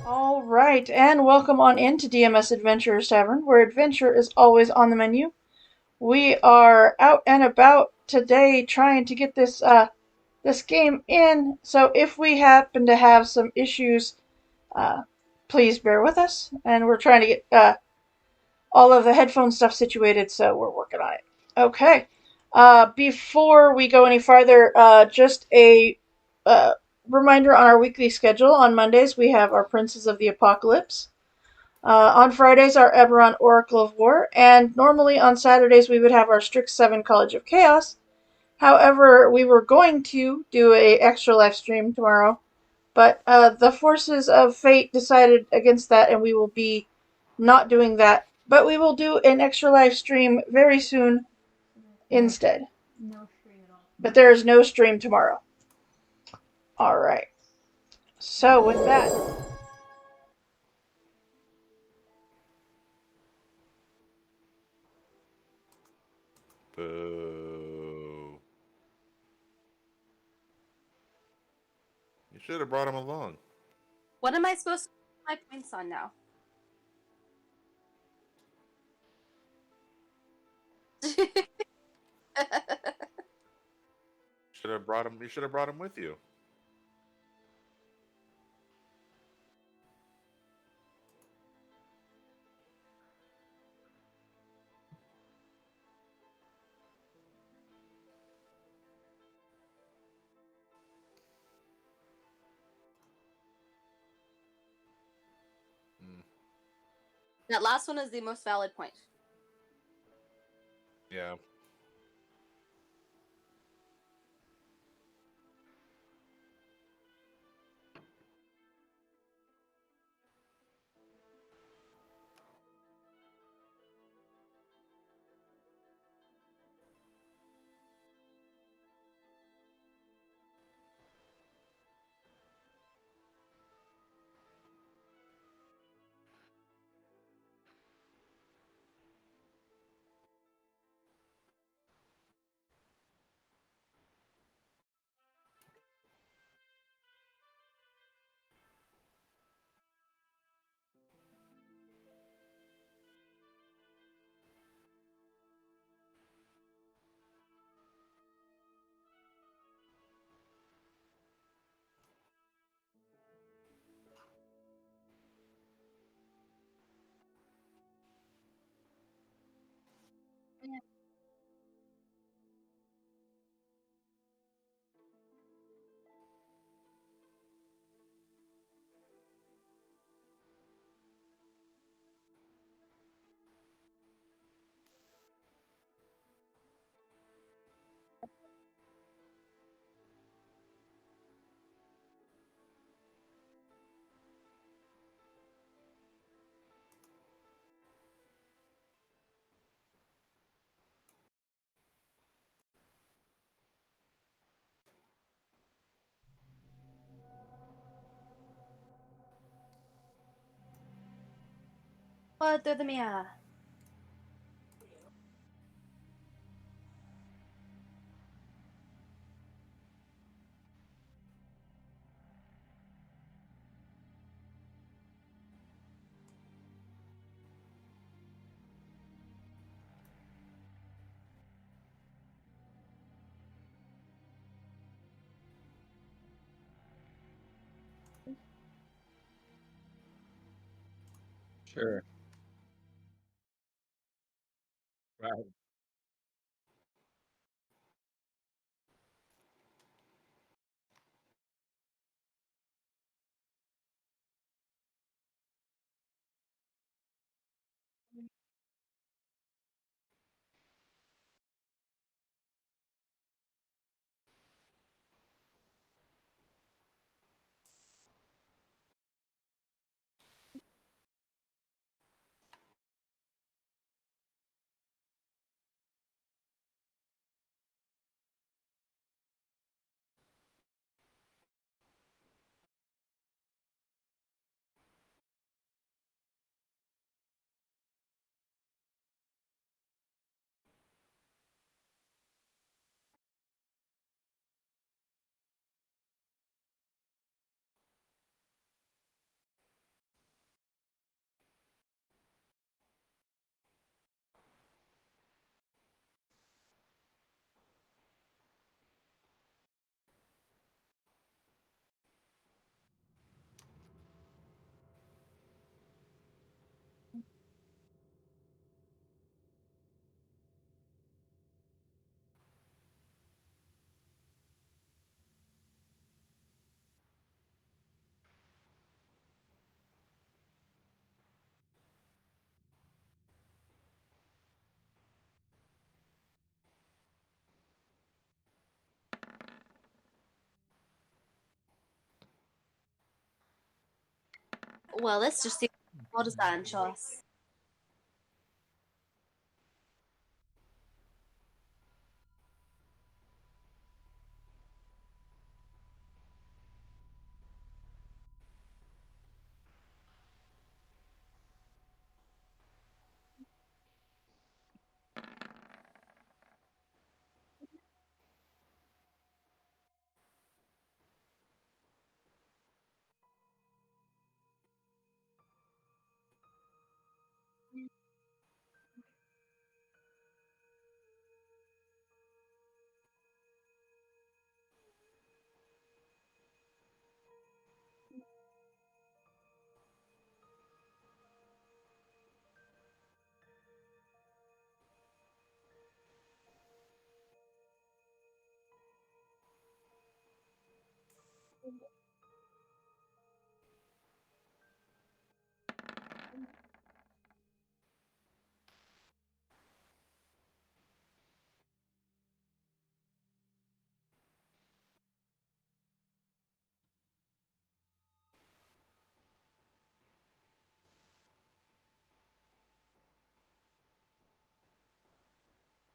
All right, and welcome on into DMS Adventurers Tavern, where adventure is always on the menu. We are out and about today trying to get this game in. So if we happen to have some issues, uh, please bear with us. And we're trying to get all of the headphone stuff situated, so we're working on it. Okay. Before we go any farther, just a uh, reminder on our weekly schedule. On Mondays, we have our Princes of the Apocalypse. On Fridays, our Eberron Oracle of War, and normally on Saturdays we would have our Strix 7 College of Chaos. However, we were going to do a extra live stream tomorrow, but the forces of fate decided against that, and we will be not doing that. But we will do an extra live stream very soon instead. But there is no stream tomorrow. All right. So with that, Boo. You should have brought him along. What am I supposed to put my points on now? Should have brought him. You should have brought him with you. Mm, That last one is the most valid point. yeah. What do the Mia? Sure. Right. Well, let's just see what design choice.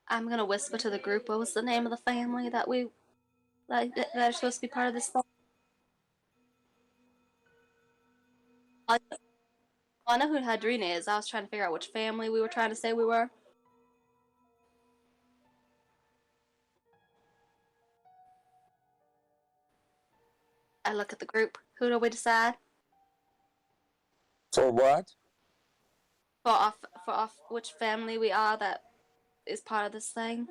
I'm gonna whisper to the group. What was the name of the family that that are supposed to be part of this thing? I know who Hadrina is. I was trying to figure out which family we were trying to say we were. I look at the group. Who do we decide? For what? For off which family we are that is part of this thing.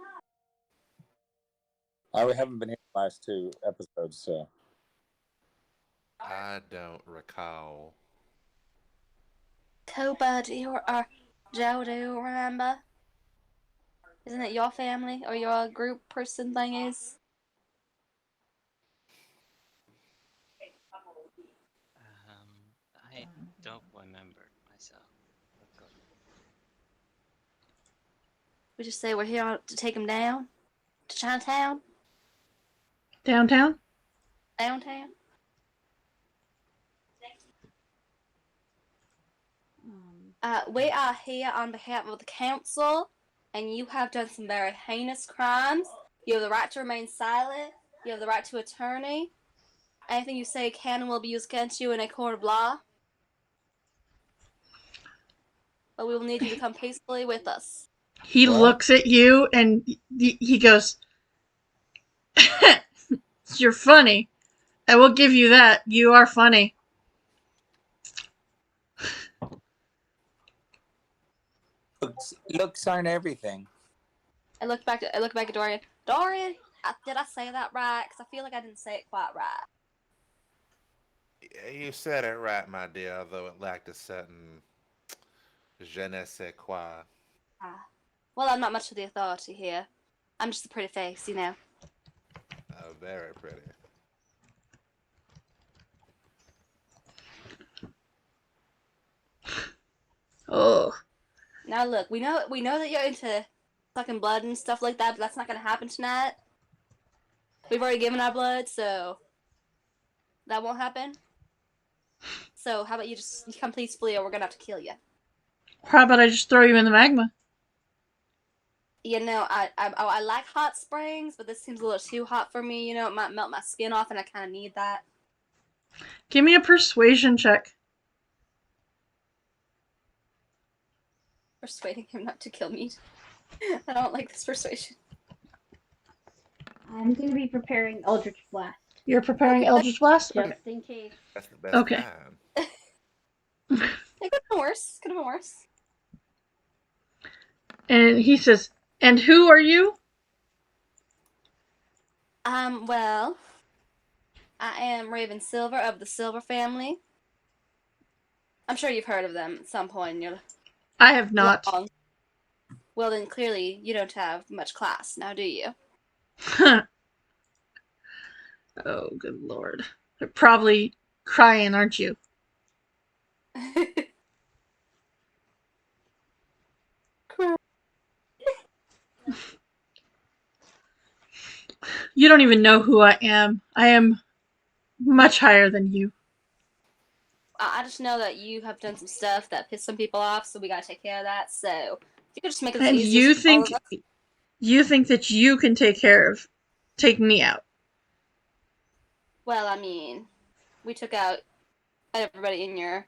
We haven't been here the last 2 episodes, so. I don't recall. Koba, do you or Joe, do you remember? Isn't it your family or your group person thingies? I don't remember myself. We just say we're here to take him down to Chinatown, Downtown? downtown. We are here on behalf of the council, and you have done some very heinous crimes. You have the right to remain silent. You have the right to attorney. Anything you say can and will be used against you in a court of law. But we will need you to come peacefully with us. He What? looks at you and he goes, "You're funny. I will give you that. You are funny." Looks aren't everything. I look back at Dorian. Dorian, did I say that right? Because I feel like I didn't say it quite right. You said it right, my dear, although it lacked a certain je ne sais quoi. Well, I'm not much of the authority here. I'm just a pretty face, you know. Oh, very pretty. Oh. Now look, we know that you're into sucking blood and stuff like that, but that's not gonna happen tonight. We've already given our blood, so that won't happen. So how about you come peacefully, or we're gonna have to kill you. How about I just throw you in the magma? You know, I like hot springs, but this seems a little too hot for me. You know, it might melt my skin off, and I kind of need that. Give me a persuasion check. Persuading him not to kill me. I don't like this persuasion. I'm going to be preparing Eldritch Blast, You're preparing Okay. Eldritch Blast? just Okay. in case. That's the best Okay. kind. It could have been worse. Could have been worse. And he says, "And who are you?" Well, I am Raven Silver of the Silver family. I'm sure you've heard of them at some point in your I have not. long. Well, then clearly you don't have much class, now do you? Oh, good lord. You're probably crying, aren't you? You don't even know who I am. I am much higher than you. I just know that you have done some stuff that pissed some people off, so we gotta take care of that. So if you could just make it And easier for all of us. you think that you can take me out? Well, I mean, we took out everybody in your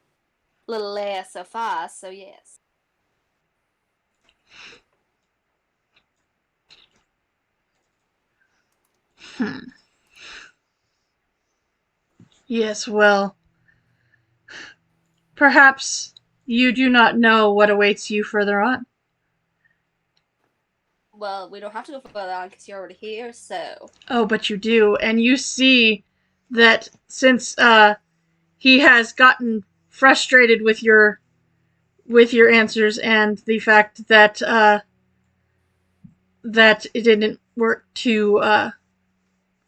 little lair so far, so yes. Yes, well, perhaps you do not know what awaits you further on. Well, we don't have to go further on because you're already here, so. Oh, but you do, and you see that since he has gotten frustrated with your answers and the fact that that it didn't work to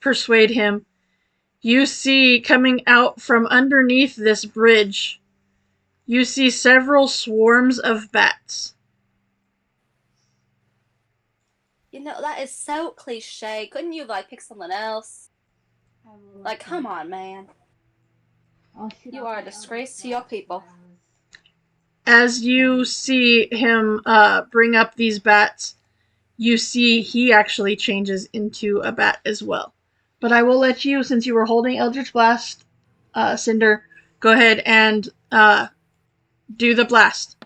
persuade him, you see coming out from underneath this bridge, you see several swarms of bats. You know, that is so cliche. Couldn't you, like, pick someone else? Like, come on, man. You are a disgrace to your people. As you see him bring up these bats, you see he actually changes into a bat as well. But I will let you, since you were holding Eldritch Blast, Cinder, go ahead and do the blast.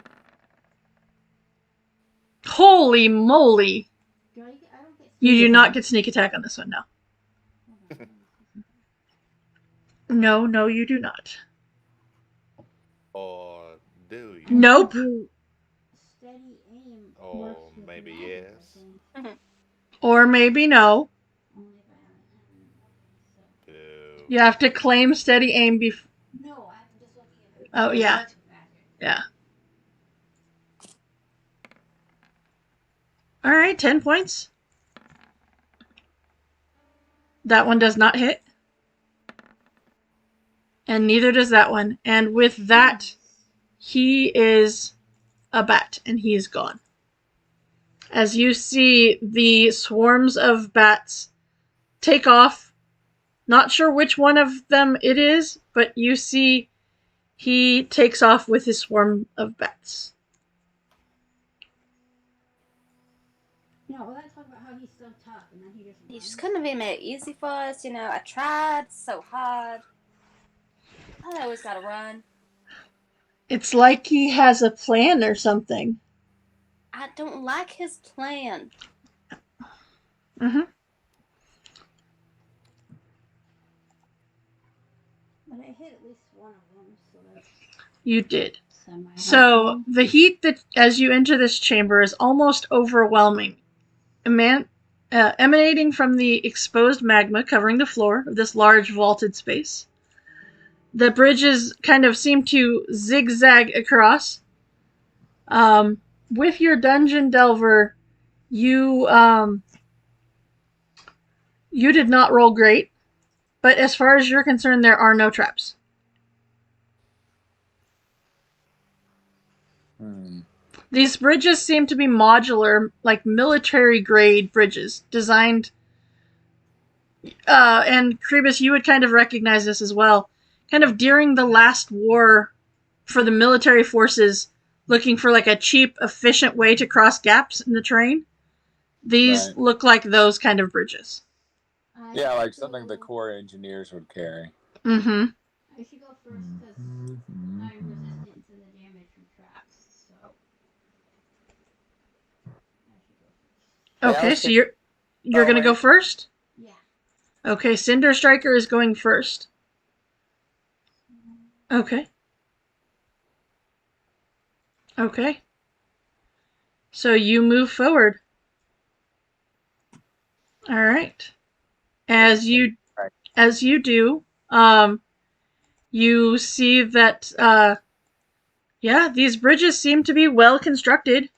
Holy moly! You do not get sneak attack on this one, no. No, you do not. Or do you? Nope. Steady aim. Or maybe yes. Or maybe no. Boo. You have to claim steady aim before. No, I'm just looking at it. Oh, yeah. Yeah. Alright, 10 points. That one does not hit. And neither does that one. And with that, he is a bat, and he is gone. As you see the swarms of bats take off, not sure which one of them it is, but you see he takes off with his swarm of bats. No, well, let's talk about how he's so tough, and then he just. You just couldn't have even made it easy for us, you know. I tried so hard. I always gotta run. It's like he has a plan or something. I don't like his plan. Mm-hmm. But I hit at least one of them, so that's You did. semi. So the heat that as you enter this chamber is almost overwhelming, emanating from the exposed magma covering the floor of this large vaulted space. The bridges kind of seem to zigzag across. With your dungeon delver, you did not roll great, but as far as you're concerned, there are no traps. These bridges seem to be modular, like military-grade bridges, designed... and Krebus, you would kind of recognize this as well. Kind of during the last war for the military forces, looking for like a cheap, efficient way to cross gaps in the terrain. These look like those kind of bridges. Yeah, like something the core engineers would carry. Mm-hmm. I should go first because I'm resistant to the damage from traps. So I should go first. Okay, so you're gonna go first? Yeah. Okay, Cinder Striker is going first. Okay. Okay. So you move forward. All right. As you do, you see that these bridges seem to be well constructed.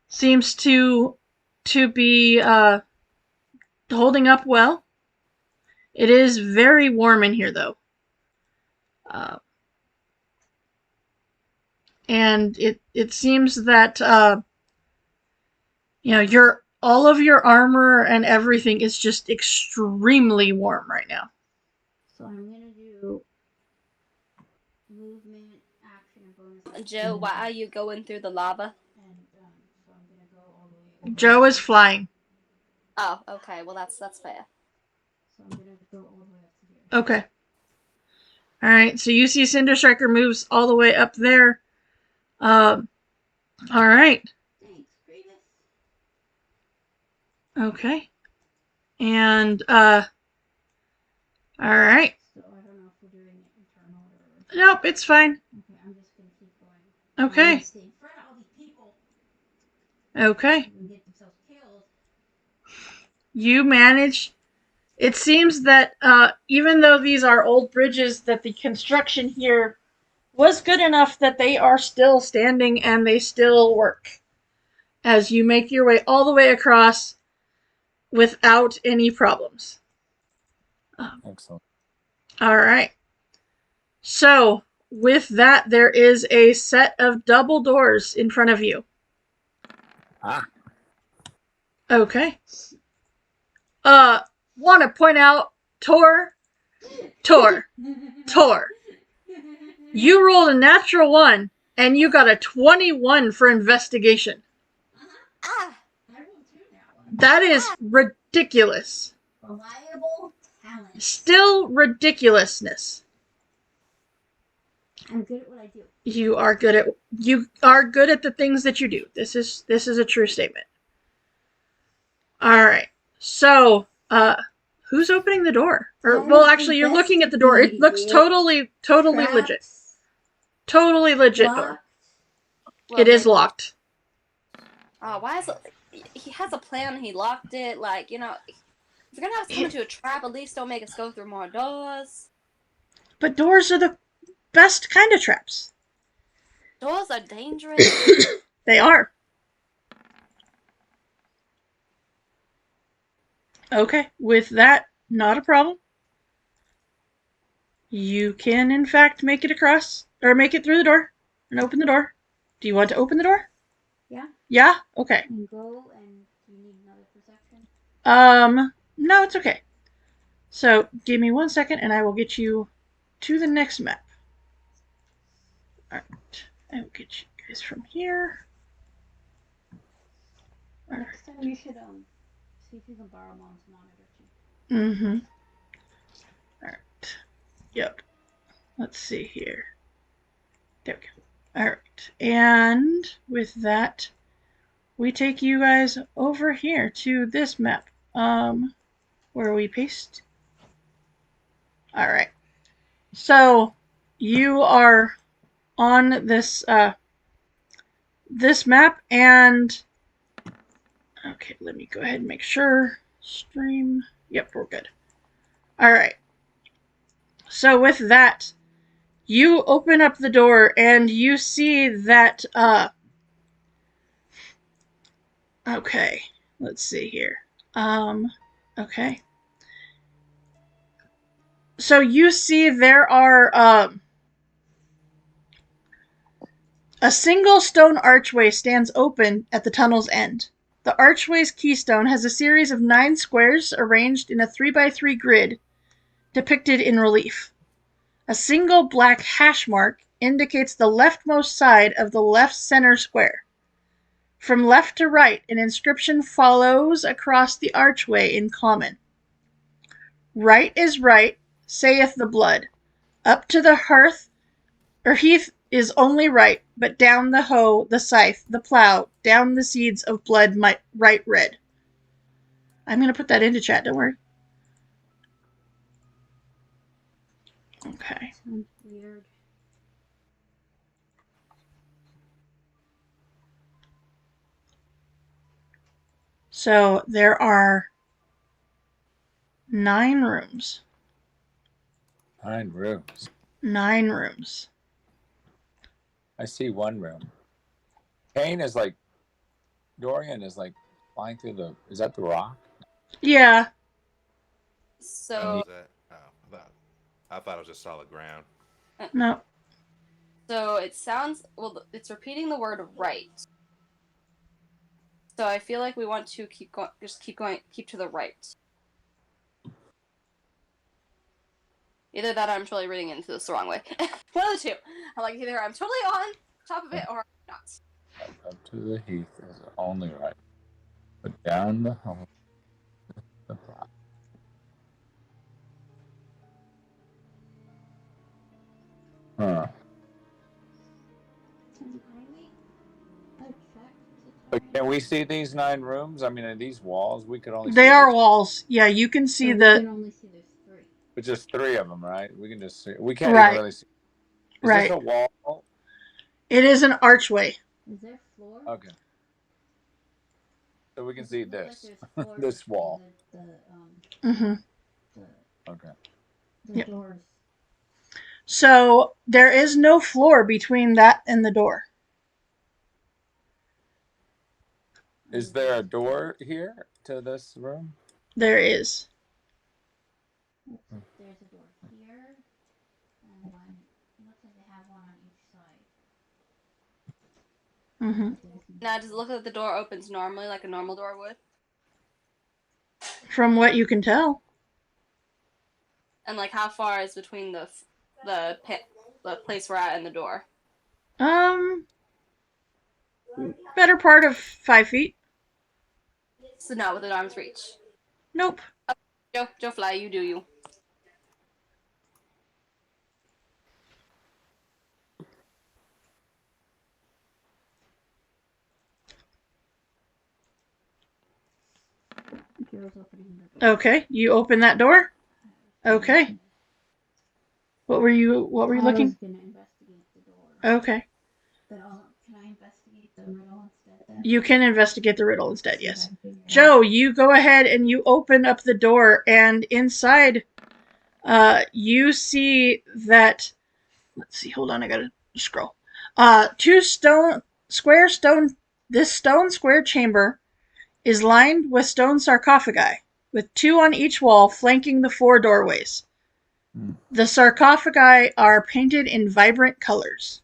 Seems to be holding up well. It is very warm in here, though. And it seems that all of your armor and everything is just extremely warm right now. So I'm gonna do Joe, why are you going through the lava? And so I'm gonna go all the way over. Joe is flying. Oh, okay. Well, that's fair. So I'm gonna go all the way up to here. Okay. Alright, so you see Cinder Striker moves all the way up there. Alright. Thanks, Grievous. Okay. And, alright. So I don't know if we're doing it internal or. Nope, it's fine. Okay, I'm just gonna keep going. I'm Okay. gonna stay in front of all these people. Okay. And get themselves killed. You manage. It seems that even though these are old bridges, that the construction here was good enough that they are still standing and they still work. As you make your way all the way across without any problems. Excellent. All right. So, with that, there is a set of double doors in front of you. Ah. Okay. Want to point out, Tor, you rolled a natural 1, and you got a 21 for investigation. Ah! I rolled 2 now. That is ridiculous. Reliable talent. Still ridiculousness. I'm good at what I do. You are good at the things that you do. This is a true statement. All right. So, who's opening the door? Or well, actually, you're looking at the door. It looks totally legit. Totally legit door. Well, It is maybe- locked. Why is it? He has a plan. He locked it. Like, if you're gonna have us come into a trap, at least don't make us go through more doors. But doors are the best kind of traps. Doors are dangerous. They are. Okay, with that, not a problem. You can, in fact, make it across, or make it through the door, and open the door. Do you want to open the door? Yeah. Yeah? Okay. And go, and do you need another perception? No, it's okay. So, give me 1 second, and I will get you to the next map. Alright, I will get you guys from here. Alright. Next time you should see if you can borrow Mom's monitor too. Mm-hmm. Alright. Yep. Let's see here. There we go. Alright. And with that, we take you guys over here to this map. Where we paste. Alright. So you are on this this map, and okay, let me go ahead and make sure. Stream. Yep, we're good. Alright. So with that, you open up the door and you see that okay, let's see here. Okay. So you see there are a single stone archway stands open at the tunnel's end. The archway's keystone has a series of 9 squares arranged in a 3x3 grid depicted in relief. A single black hash mark indicates the leftmost side of the left center square. From left to right, an inscription follows across the archway in common. Right is right, saith the blood. Up to the hearth or heath is only right, but down the hoe, the scythe, the plow, down the seeds of blood might right red. I'm going to put that into chat, don't worry. Okay. Sounds weird. So there are 9 rooms. 9 rooms. 9 rooms. I see 1 room. Dorian is like flying through the. Is that the rock? Yeah. So, Is that? Oh, I thought it was just solid ground. No. so it sounds it's repeating the word right. So I feel like we want to keep going, keep to the right. Either that or I'm totally reading into this the wrong way. One of the two. I'm like, either I'm totally on, top of it or not? Up to the heath is only right. But down the hole. The block. Huh. Can I check But to can we see these 9 rooms? I mean, are these walls? We could only They see are this. walls. Yeah, you can see we the can only see there's 3. But just 3 of them, right? We can just see. We can't even right, really see. Is this right. a wall? It is an archway. Is there floor? Okay. So we can Does see it look like this. there's floor This between wall. Mm-hmm. Okay. the Yep. doors? So there is no floor between that and the door. Is there a door here to this room? There is. There's a door here, and one. It looks like they have one on each side. Mm-hmm. But there's no Now, does it look like the door opens normally, like a normal door would? From what you can tell. And like, how far is between the pit, the place we're at, and the door? Better part of 5 feet. So not within arm's reach. Nope. Joe Fly, you do you. Joe's opening the door. Okay, you open that door. Okay. What were you I was looking? gonna investigate the door. Okay. But can I investigate the riddle instead then? You can investigate the riddle instead, yes. Okay. Joe, you go ahead and you open up the door, and inside you see that, let's see, hold on, I gotta scroll. This stone square chamber is lined with stone sarcophagi, with 2 on each wall flanking the 4 doorways. The sarcophagi are painted in vibrant colors.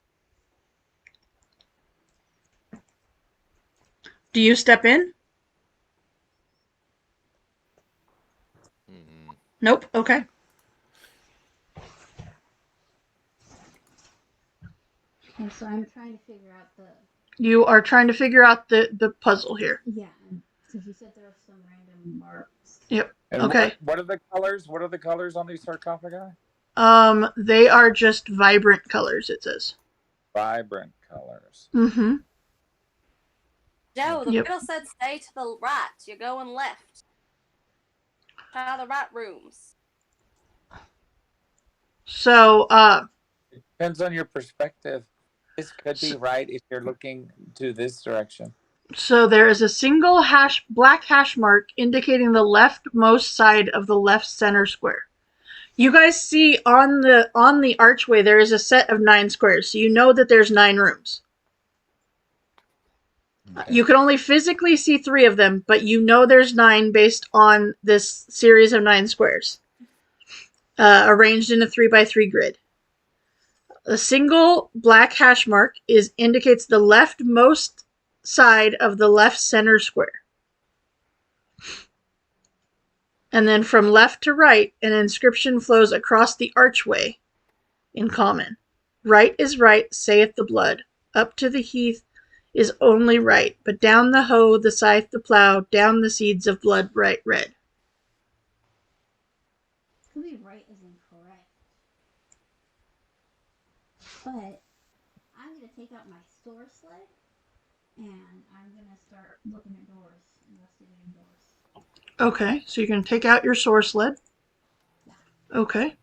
Do you step in? Mm-mm. Nope. Okay. And so I'm trying to figure out the. You are trying to figure out the puzzle here. Yeah, because you said there were some random marks. Yep. And Okay. what are the colors? What are the colors on these sarcophagi? They are just vibrant colors, it says. Vibrant colors. Mm-hmm. Joe, the Yep. riddle said stay to the right. You're going left. Try the right rooms. So, It depends on your perspective. This could be right if you're looking to this direction. so there is a single black hash mark indicating the leftmost side of the left center square. You guys see on the archway there is a set of 9 squares, so you know that there's 9 rooms. Okay. You can only physically see 3 of them, but you know there's 9 based on this series of 9 squares, arranged in a 3x3 grid. A single black hash mark indicates the leftmost side of the left center square. And then from left to right, an inscription flows across the archway in common. Right is right, saith the blood. Up to the heath is only right, but down the hoe, the scythe, the plow, down the seeds of blood bright red. Could be right is incorrect. But I'm gonna take out my store sled and I'm gonna start looking at doors, investigating doors. Okay, so you're going to take out your sword sled. Okay.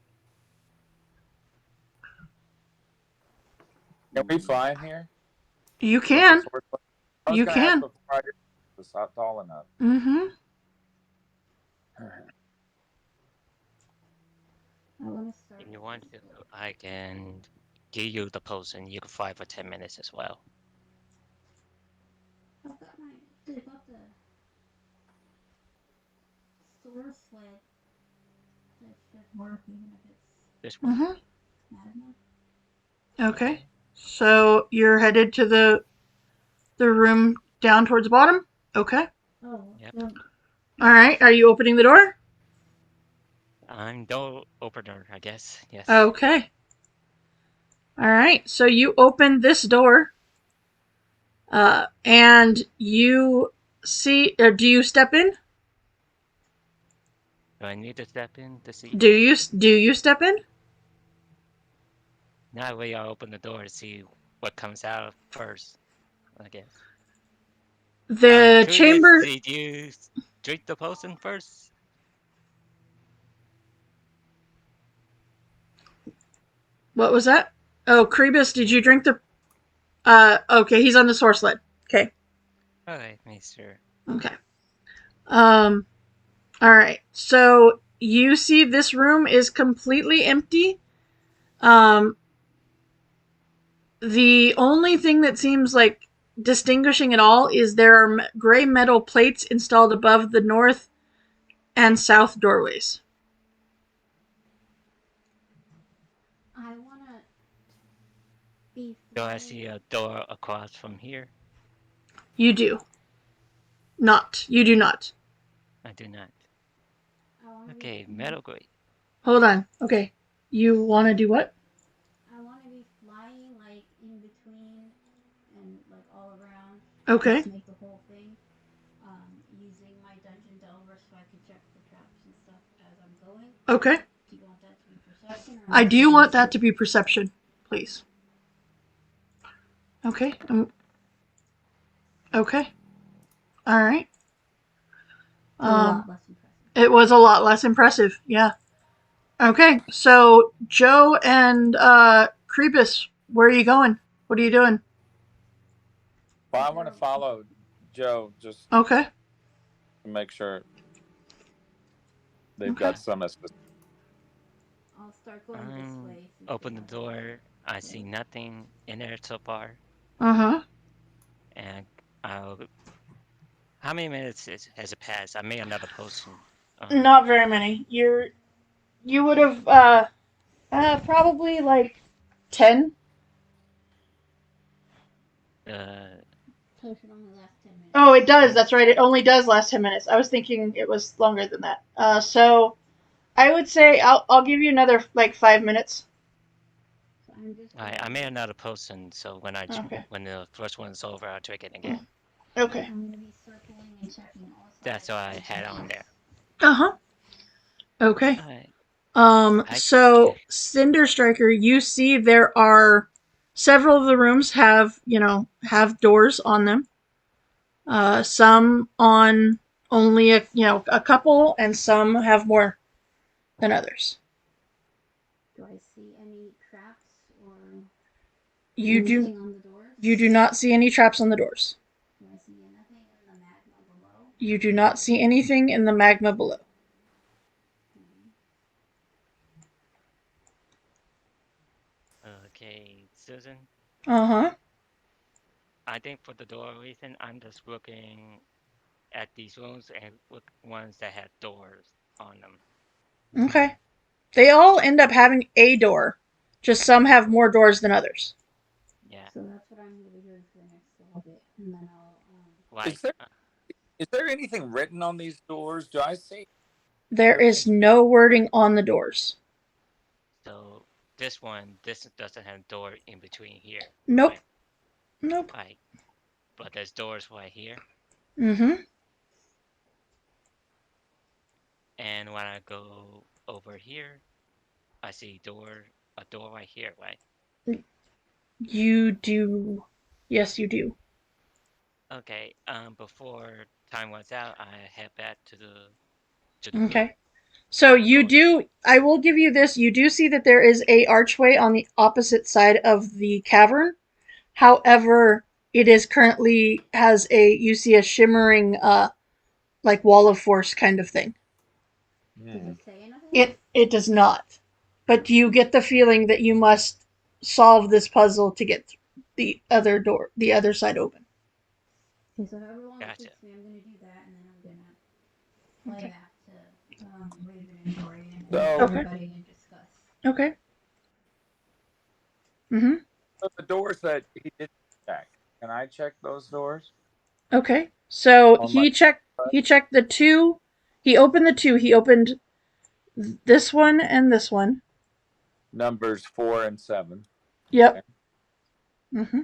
Can we fly in here? You can. I was You gonna ask can. before I did. It's not tall enough. Mm-hmm. I want to start. If you want to, I can give you the potion. You can fly for 10 minutes as well. I've got the store sled that should work even if it's This one. Mm-hmm. not enough. Okay. So you're headed to the room down towards the bottom? Okay. Oh, Yep. All right. Are you opening the door? I'm door opener, I guess. Yes. Okay. All right, so you open this door, and you see. Do you step in? Do I need to step in to see? Do you step in? Now we all open the door to see what comes out first, I guess. The Curious, chamber. did you drink the potion first? What was that? Oh, Krebus, did you drink the? Okay, he's on the source sled. Okay. Alright, mister. Okay. All right. So you see this room is completely empty. Um, the only thing that seems like distinguishing at all is there are gray metal plates installed above the north and south doorways. I wanna be Do I flying. see a door across from here? You do not. You do not. I do not. I wanna Okay, be. metal grate. Hold on. Okay. You want to do what? I wanna be flying like in between and like all around. Okay. Just make the whole thing. Using my dungeon delver so I can check for traps and stuff as I'm going. Okay. Do you want that to be perception? Or I do want that to be perception, please. Okay. Okay. All right. A lot less impressive. It was a lot less impressive. Yeah. Okay. So Joe and Krebus, where are you going? What are you doing? Well, I want to follow Joe just Okay. to make sure they've Okay. got some assistance. I'll start going this way. Open the door. I see nothing in there so far. Uh-huh. And I'll. How many minutes has it passed? I made another potion. Not very many. You would have probably like 10. Potion only lasts 10 minutes. Oh, it does. That's right. It only does last 10 minutes. I was thinking it was longer than that. So I would say I'll give you another like 5 minutes. So I'm just. I made another potion, so when Okay. when the first one's over, I'll drink it again. Okay. I'm gonna be circling and checking all sides. That's what I had on there. Uh-huh. Okay. Alright. So Cinder Striker, you see there are several of the rooms have doors on them. Some on only a couple, and some have more than others. Do I see any traps or You anything do on the doors? you do not see any traps on the doors. Do I see anything in the magma below? You do not see anything in the magma below. Okay, Susan. Uh-huh. I think for the door reason, I'm just looking at these rooms and look ones that have doors on them. Okay. They all end up having a door. Just some have more doors than others. Yeah. So that's what I'm gonna be doing for the next little bit, and then I'll. Like, Is there anything written on these doors? Do I see? There is no wording on the doors. so this doesn't have a door in between here. Nope. Right? Nope. Right. But there's doors right here. Mm-hmm. And when I go over here, I see a door right here, right? You do. Yes, you do. Okay. Before time runs out, I head back to the Okay. group. So you do. I will give you this. You do see that there is a archway on the opposite side of the cavern. However, it is currently has a. You see a shimmering, like wall of force kind of thing. Does it say anything? It does not. But you get the feeling that you must solve this puzzle to get the other side open. Okay, so if everyone Gotcha. keeps me, I'm gonna do that, and then I'm gonna fly back to Raven and Dorian and everybody and discuss. Okay. Mm-hmm. So the doors that he did check, can I check those doors? Okay. So On he checked the two. He opened the two. He opened this one and this one. Numbers 4 and 7. Yep. Mm-hmm.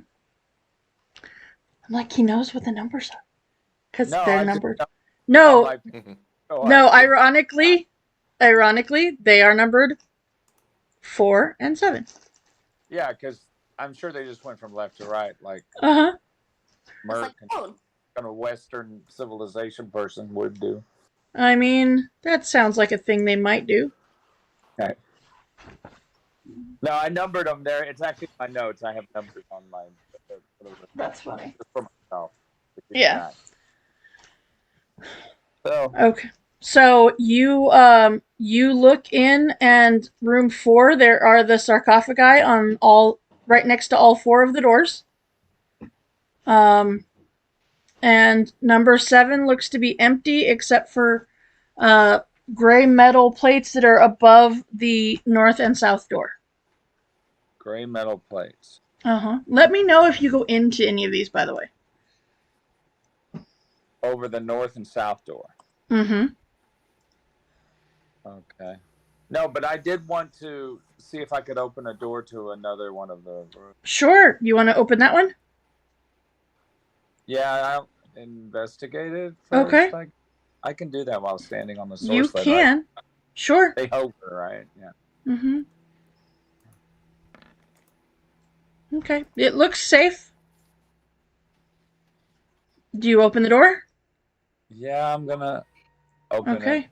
I'm like, he knows what the numbers are. Because No, they're I just numbered. on No, my oh, I no, didn't. ironically, they are numbered 4 and 7. Yeah, because I'm sure they just went from left to right, like Uh-huh. It's like American phone. kind of Western civilization person would do. I mean, that sounds like a thing they might do. Okay. No, I numbered them there. It's actually my notes. I have numbers on my That's funny. just for myself to keep Yeah. track. So Okay. So you look in, and room 4, there are the sarcophagi on all right next to all 4 of the doors. And number 7 looks to be empty except for uh gray metal plates that are above the north and south door. gray metal plates. Uh-huh. Let me know if you go into any of these, by the way. Over the north and south door. Mm-hmm. Okay. No, but I did want to see if I could open a door to another one of the rooms. Sure. You want to open that one? Yeah, I'll investigate it Okay. first. I can do that while standing on the You source ledge, right? can. Sure. They hover, right? Yeah. Mm-hmm. Okay. It looks safe. Do you open the door? Yeah, I'm gonna open Okay. it.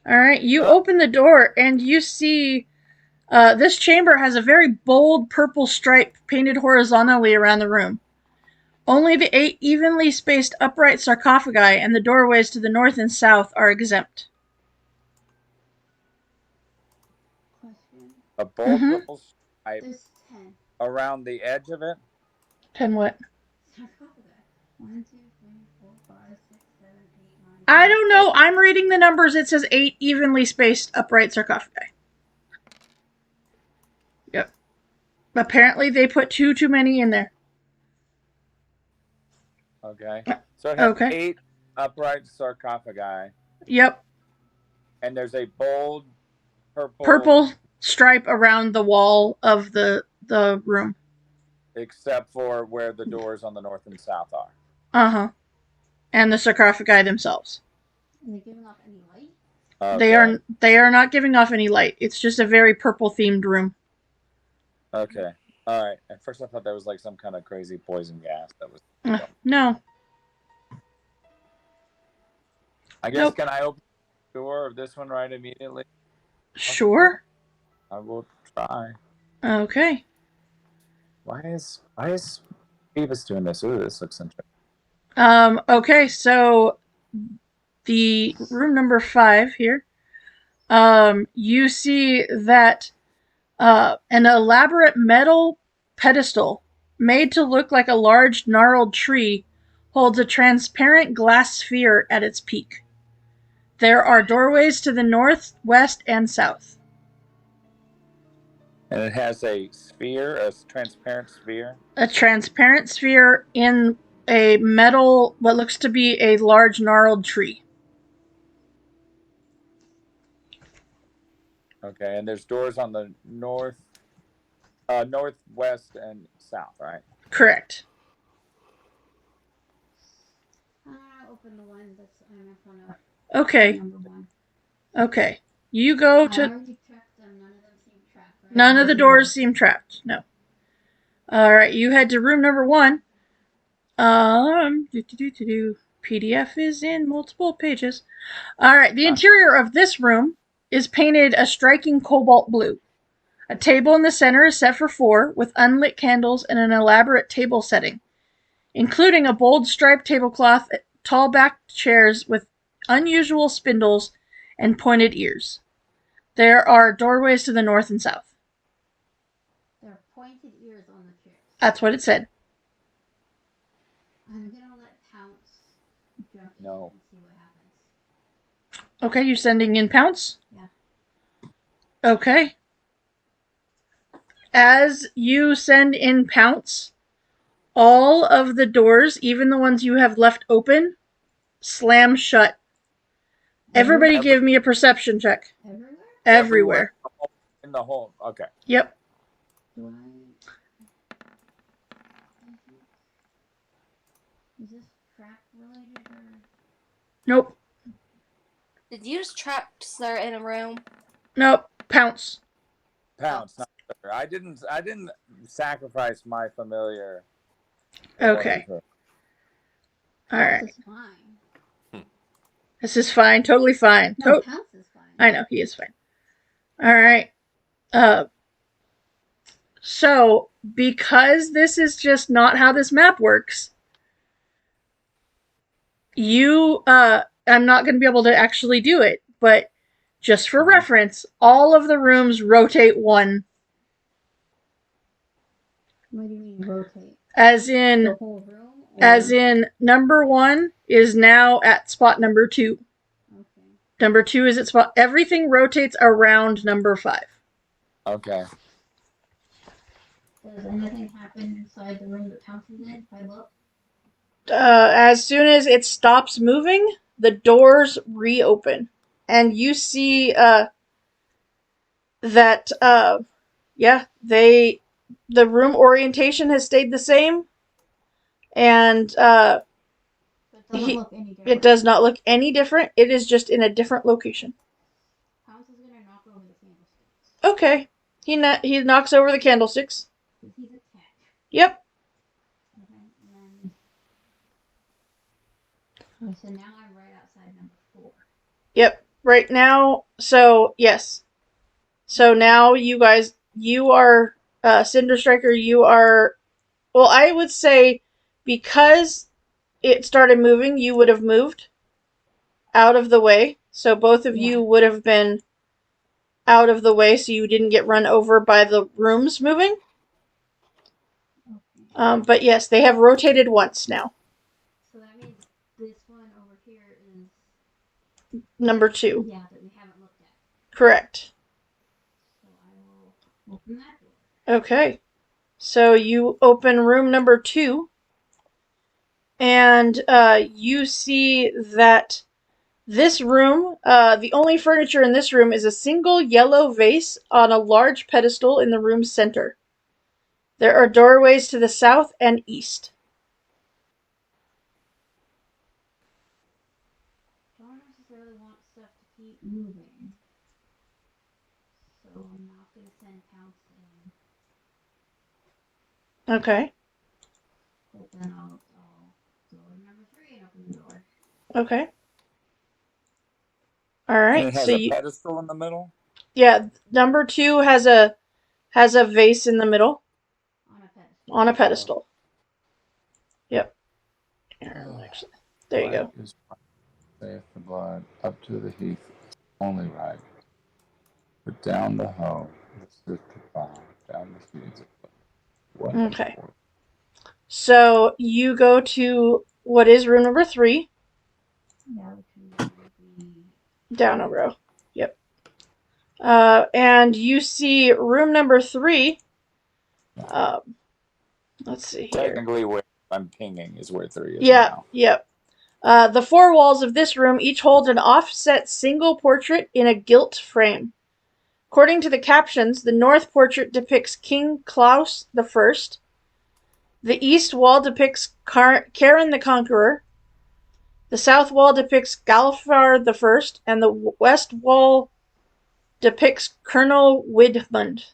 All right. You Oh, open the door and you see this chamber has a very bold purple stripe painted horizontally around the room. Only the 8 evenly spaced upright sarcophagi and the doorways to the north and south are exempt. Question. a bold Mm-hmm. purple stripe There's 10. around the edge of it. 10 what? Sarcophagi. 1, 2, 3, 4, 5, 6, 7, 8, 9, 10. I don't know. I'm reading the numbers. It says 8 evenly spaced upright sarcophagi. Yep. Apparently they put too many in there. Okay. So it has Okay. 8 upright sarcophagi, Yep. and there's a bold Purple stripe around the wall of the room. except for where the doors on the north and south are. Uh-huh. And the sarcophagi themselves. Are they giving off any light? Okay. They are not giving off any light. It's just a very purple themed room. Okay. All right. At first, I thought that was like some kind of crazy poison gas. That was. No. I guess Nope. can I open the door of this one right immediately? Sure. I will try. Okay. Why is Beavis doing this? Ooh, this looks interesting. Okay, so the room number 5 here. You see that an elaborate metal pedestal made to look like a large gnarled tree holds a transparent glass sphere at its peak. There are doorways to the north, west, and south. And it has a sphere, a transparent sphere. A transparent sphere in a metal, what looks to be a large gnarled tree. Okay, and there's doors on the north, northwest, and south, right? Correct. I'll open the one that's in front of Okay. number 1. Okay. You go I to. already checked them. None of them seem trapped, right? None of the doors seem trapped. No. All right. You head to room number 1. PDF is in multiple pages. All right. The interior of this room is painted a striking cobalt blue. A table in the center is set for 4 with unlit candles and an elaborate table setting, including a bold striped tablecloth, tall backed chairs with unusual spindles and pointed ears. There are doorways to the north and south. There are pointed ears on the chairs. That's what it said. I'm gonna let Pounce jump in No. and see what happens. Okay, you're sending in Pounce? Yeah. Okay. As you send in Pounce, all of the doors, even the ones you have left open, slam shut. Everybody give me a perception check. Everywhere? Everywhere. In the hole. Okay. Yep. Do is this trap related or? Nope. Did you just trap Sir in a room? Nope. Pounce. Pounce, not her. I didn't sacrifice my familiar. Okay. All right. This is fine. This is fine. Totally fine. No, Pounce is fine. I know he is fine. All right. So because this is just not how this map works, I'm not going to be able to actually do it, but just for reference, all of the rooms rotate one. What do you mean rotate? As in, the whole room? as in, number 1 is now at spot number 2. Okay. Number 2 is at spot. Everything rotates around number 5. Okay. Does anything happen inside the room that Pounce is in if I look? As soon as it stops moving, the doors reopen, and you see that the room orientation has stayed the same, and So it doesn't look any different. it does not look any different. It is just in a different location. Pounce is gonna knock over the candlesticks. Okay, he knocks over the candlesticks. He's a tech. Yep. Okay, and so now I'm right outside number 4. Yep. Right now, so yes. So now you guys, you are Cinder Striker. You are. Well, I would say because it started moving, you would have moved out of the way. So both of you would have been out of the way so you didn't get run over by the rooms moving. Okay. But yes, they have rotated once now. So that means this one over here is Number 2. yeah that we haven't looked at. Correct. So I will open that door. Okay. So you open room number 2, and you see that this room, the only furniture in this room is a single yellow vase on a large pedestal in the room's center. There are doorways to the south and east. Don't necessarily want stuff to keep moving. So I'm not going to send Pounce in. Okay. But then I'll go to number 3 and open the door. Okay. All right. And it has a pedestal in the middle. Yeah, number 2 has a vase in the middle. On a pedestal. Yep. Actually, there you go. Saith the blood up to the heath only right. But down the hoe, the down the feeds. Okay. So you go to what is room number 3. Yeah, which would be Down a row. Yep. And you see room number 3. Let's see here. Technically, where I'm pinging is where 3 is Yeah. now. Yep. The 4 walls of this room each hold an offset single portrait in a gilt frame. According to the captions, the north portrait depicts King Klaus I. The east wall depicts Karen the Conqueror. The south wall depicts Galfar I, and the west wall depicts Colonel Widmund.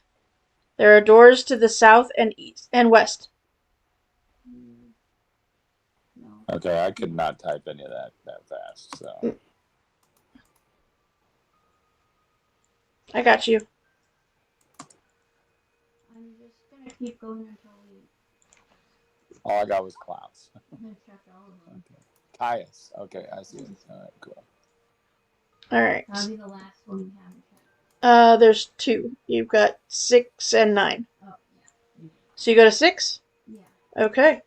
There are doors to the south and east and west. no. Okay, I could not type any of that fast, so. I got you. I'm just gonna keep going until we All I got was Klaus. check all of them. Okay. Caius. Okay, I see. All right, cool. All right. That'll be the last one we haven't checked. There's 2. You've got 6 and 9. Oh, yeah. So you go to 6? Yeah. Okay.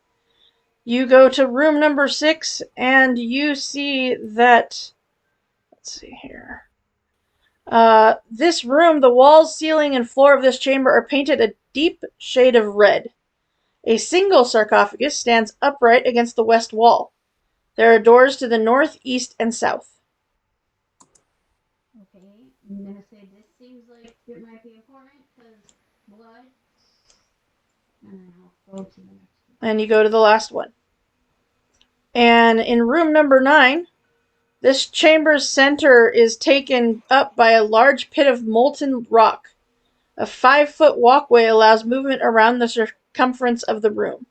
You go to room number 6, and you see that. Let's see here. This room, the walls, ceiling, and floor of this chamber are painted a deep shade of red. A single sarcophagus stands upright against the west wall. There are doors to the north, east, and south. Okay, I'm gonna say this seems like it might be important because blood. And then I'll go to the next one. And you go to the last one. And in room number 9, this chamber's center is taken up by a large pit of molten rock. A 5-foot walkway allows movement around the circumference of the room.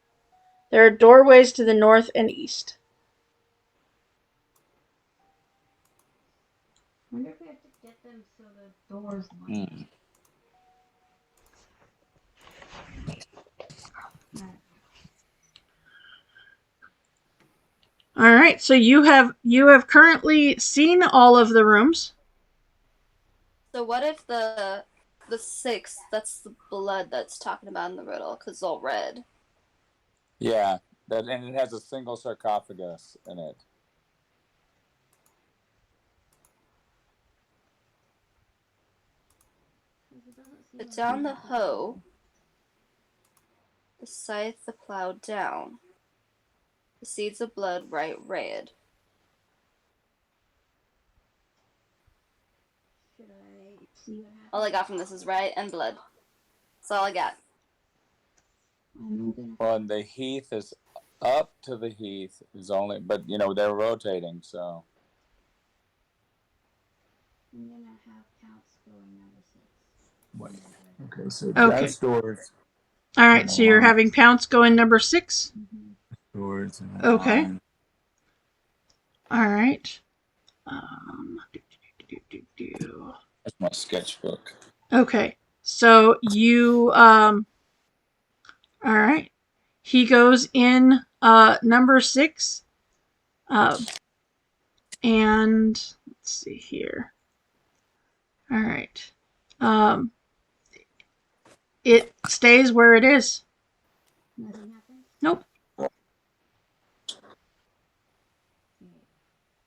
There are doorways to the north and east. I wonder if we have to get them so the doors line up. All right, so you have currently seen all of the rooms. So what if the 6, that's the blood that's talking about in the riddle, because it's all red. Yeah, and it has a single sarcophagus in it. Put down the hoe, the scythe, the plow down. The seeds of blood right red. Should I see what happens? All I got from this is right and blood. That's all I got. Well, and the heath is up to the heath is only, but they're rotating, so. I'm gonna have counts going number 6. Wait. Okay, so Okay. that's doors. All right, so you're having Pounce go in number 6? Doors and Okay. line. All right. That's my sketchbook. Okay, so you, all right. He goes in number 6. And let's see here. All right. It stays where it is. Nothing happens? Nope. Okay.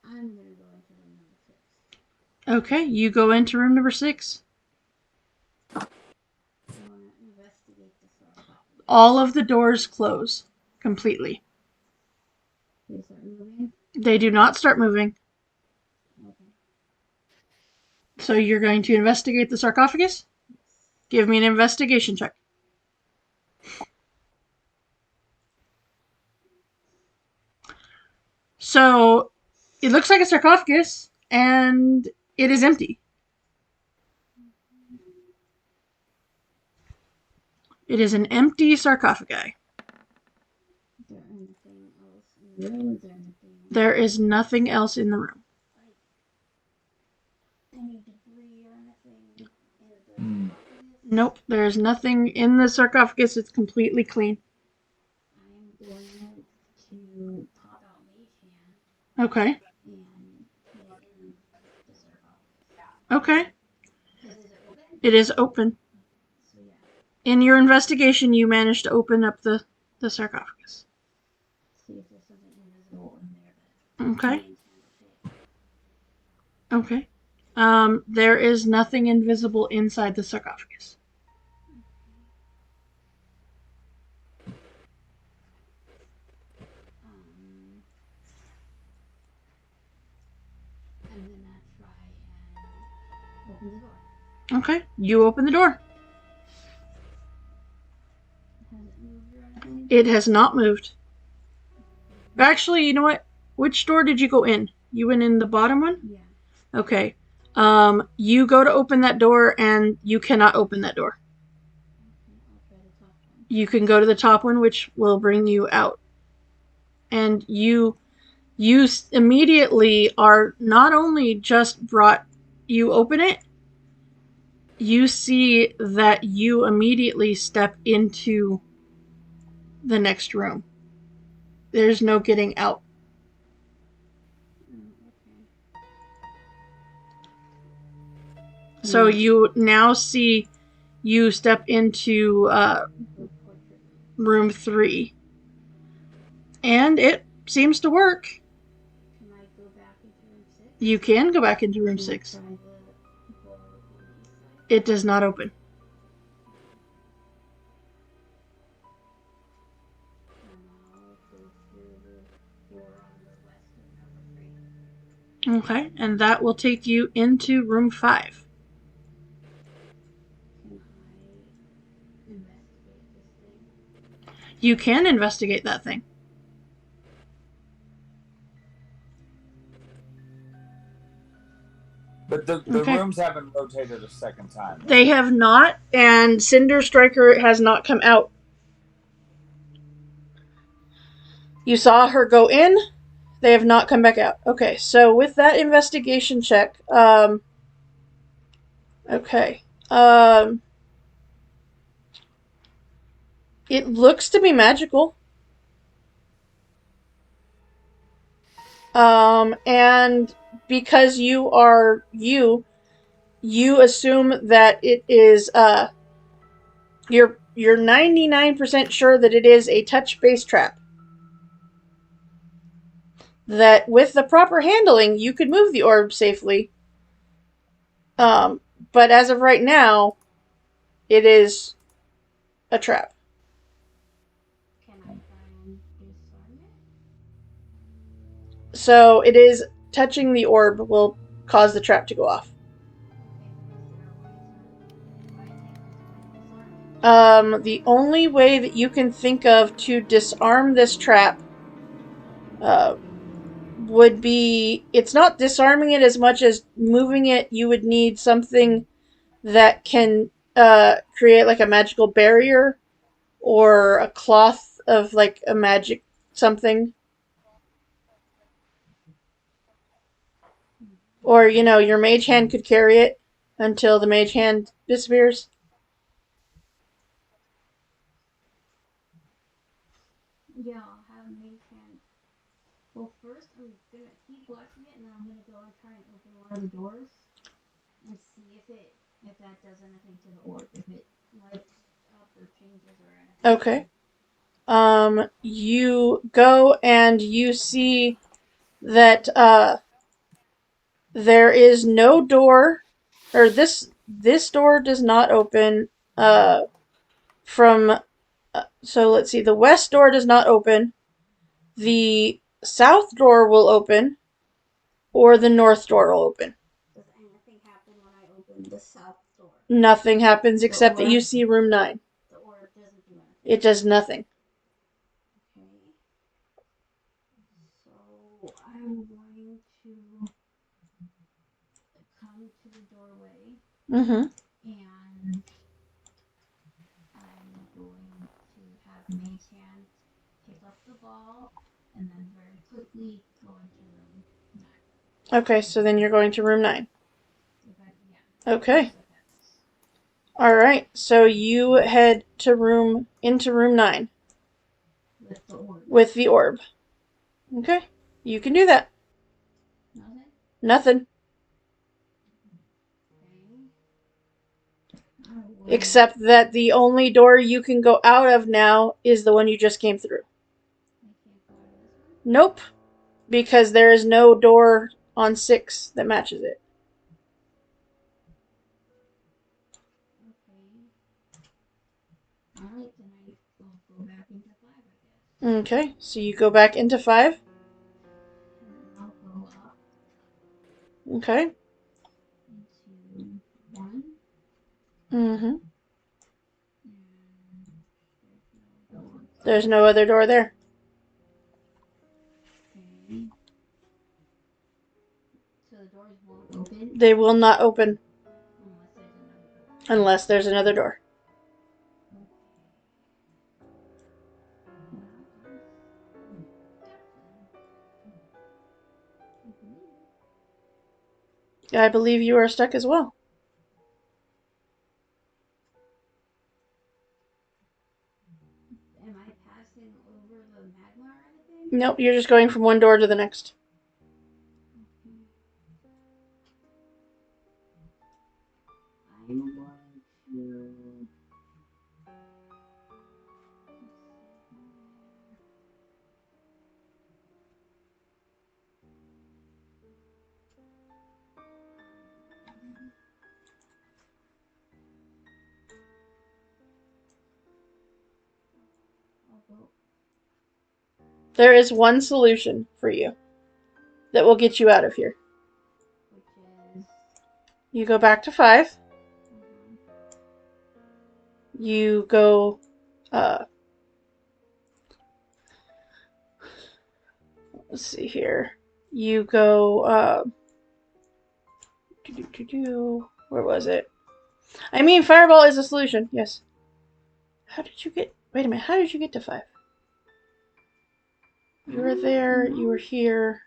I'm gonna go into room number 6. Okay, you go into room number 6. I wanna investigate the sarcophagus. All of the doors close completely. They start moving? They do not start moving. Okay. So you're going to investigate the sarcophagus? Give me an investigation check. So it looks like a sarcophagus, and it is empty. It is an empty sarcophagi. Is there anything else in the room? Is there anything? There is nothing else in the room. Any debris or anything in the sarcophagus? Nope, there is nothing in the sarcophagus. It's completely clean. I'm going to pop out Mage Hand Okay. and put it in the sarcophagus. Okay. Is it open? It is open. So yeah. In your investigation, you managed to open up the sarcophagus. See if there's something invisible in there that Okay. Mage Hand will take. Okay. There is nothing invisible inside the sarcophagus. I'm gonna try and open the door. Okay. You open the door. Has it moved or anything? It has not moved. Actually, you know what? Which door did you go in? You went in the bottom one? Yeah. Okay. You go to open that door, and you cannot open that door. I'll try the top one. You can go to the top one, which will bring you out. And you immediately are not only just brought, you open it, you see that you immediately step into the next room. There's no getting out. Okay. So you now see you step into room 3. And it seems to work. Can I go back into room 6? You can go back into room 6. Try the door on the east side. It does not open. And I'll go through the door on the west of number 3. Okay, and that will take you into room 5. Can I investigate this thing? You can investigate that thing. But the Okay. rooms haven't rotated a second time. Right? They have not, and Cinder Striker has not come out. You saw her go in. They have not come back out. Okay, so with that investigation check, okay, it looks to be magical. And because you are you assume that it is you're 99% sure that it is a touch-based trap. That with the proper handling, you could move the orb safely. But as of right now, it is a trap. Can I try and disarm it? So it is touching the orb will cause the trap to go off. Okay, is there a way to try and take this one and disarm it? The only way that you can think of to disarm this trap would be, it's not disarming it as much as moving it. You would need something that can create like a magical barrier or a cloth of like a magic something. Or, your mage hand could carry it until the mage hand disappears. Yeah, I'll have mage hand. Well, first I'm gonna keep watching it, and then I'm gonna go and try and open one of the doors and see if that does anything to the orb, if it lights up or changes or anything. Okay. You go and you see that there is no door, or this door does not open from so let's see, the west door does not open, the south door will open, or the north door will open. Does anything happen when I open the south door? Nothing happens except that you see room 9. The orb doesn't do anything. It does nothing. Okay. So I'm going to come to the doorway Mm-hmm. and I'm going to have Mage Hand pick up the ball and then very quickly go into room 9. Okay, so then you're going to room 9. Yeah. Okay. Alright, so you head into room 9. With the orb. With the orb. Okay, you can do that. Nothing? Nothing. Okay. Except that the only door you can go out of now is the one you just came through. I can't go out of this one? Nope, because there is no door on 6 that matches it. Okay. Alright, then I'll go back into 5, I guess. Okay, so you go back into 5. And then I'll go up Okay. into 1. Mm-hmm. And there's no door. There's no other door there. Okay. So the doors won't open They will not open unless there's another door. unless there's another door. Okay. Well, I'm stuck then. I believe. I believe you are stuck as well. Am I passing over the magma or anything? Nope, you're just going from one door to the next. Okay. I'm going to. I'll go. There is one solution for you that will get you out of here. Which is. You go back to 5. Uh-huh. You go let's see here. You go. Where was it? I mean, fireball is a solution. Yes. How did you get? Wait a minute. How did you get to 5? You were there. You were here.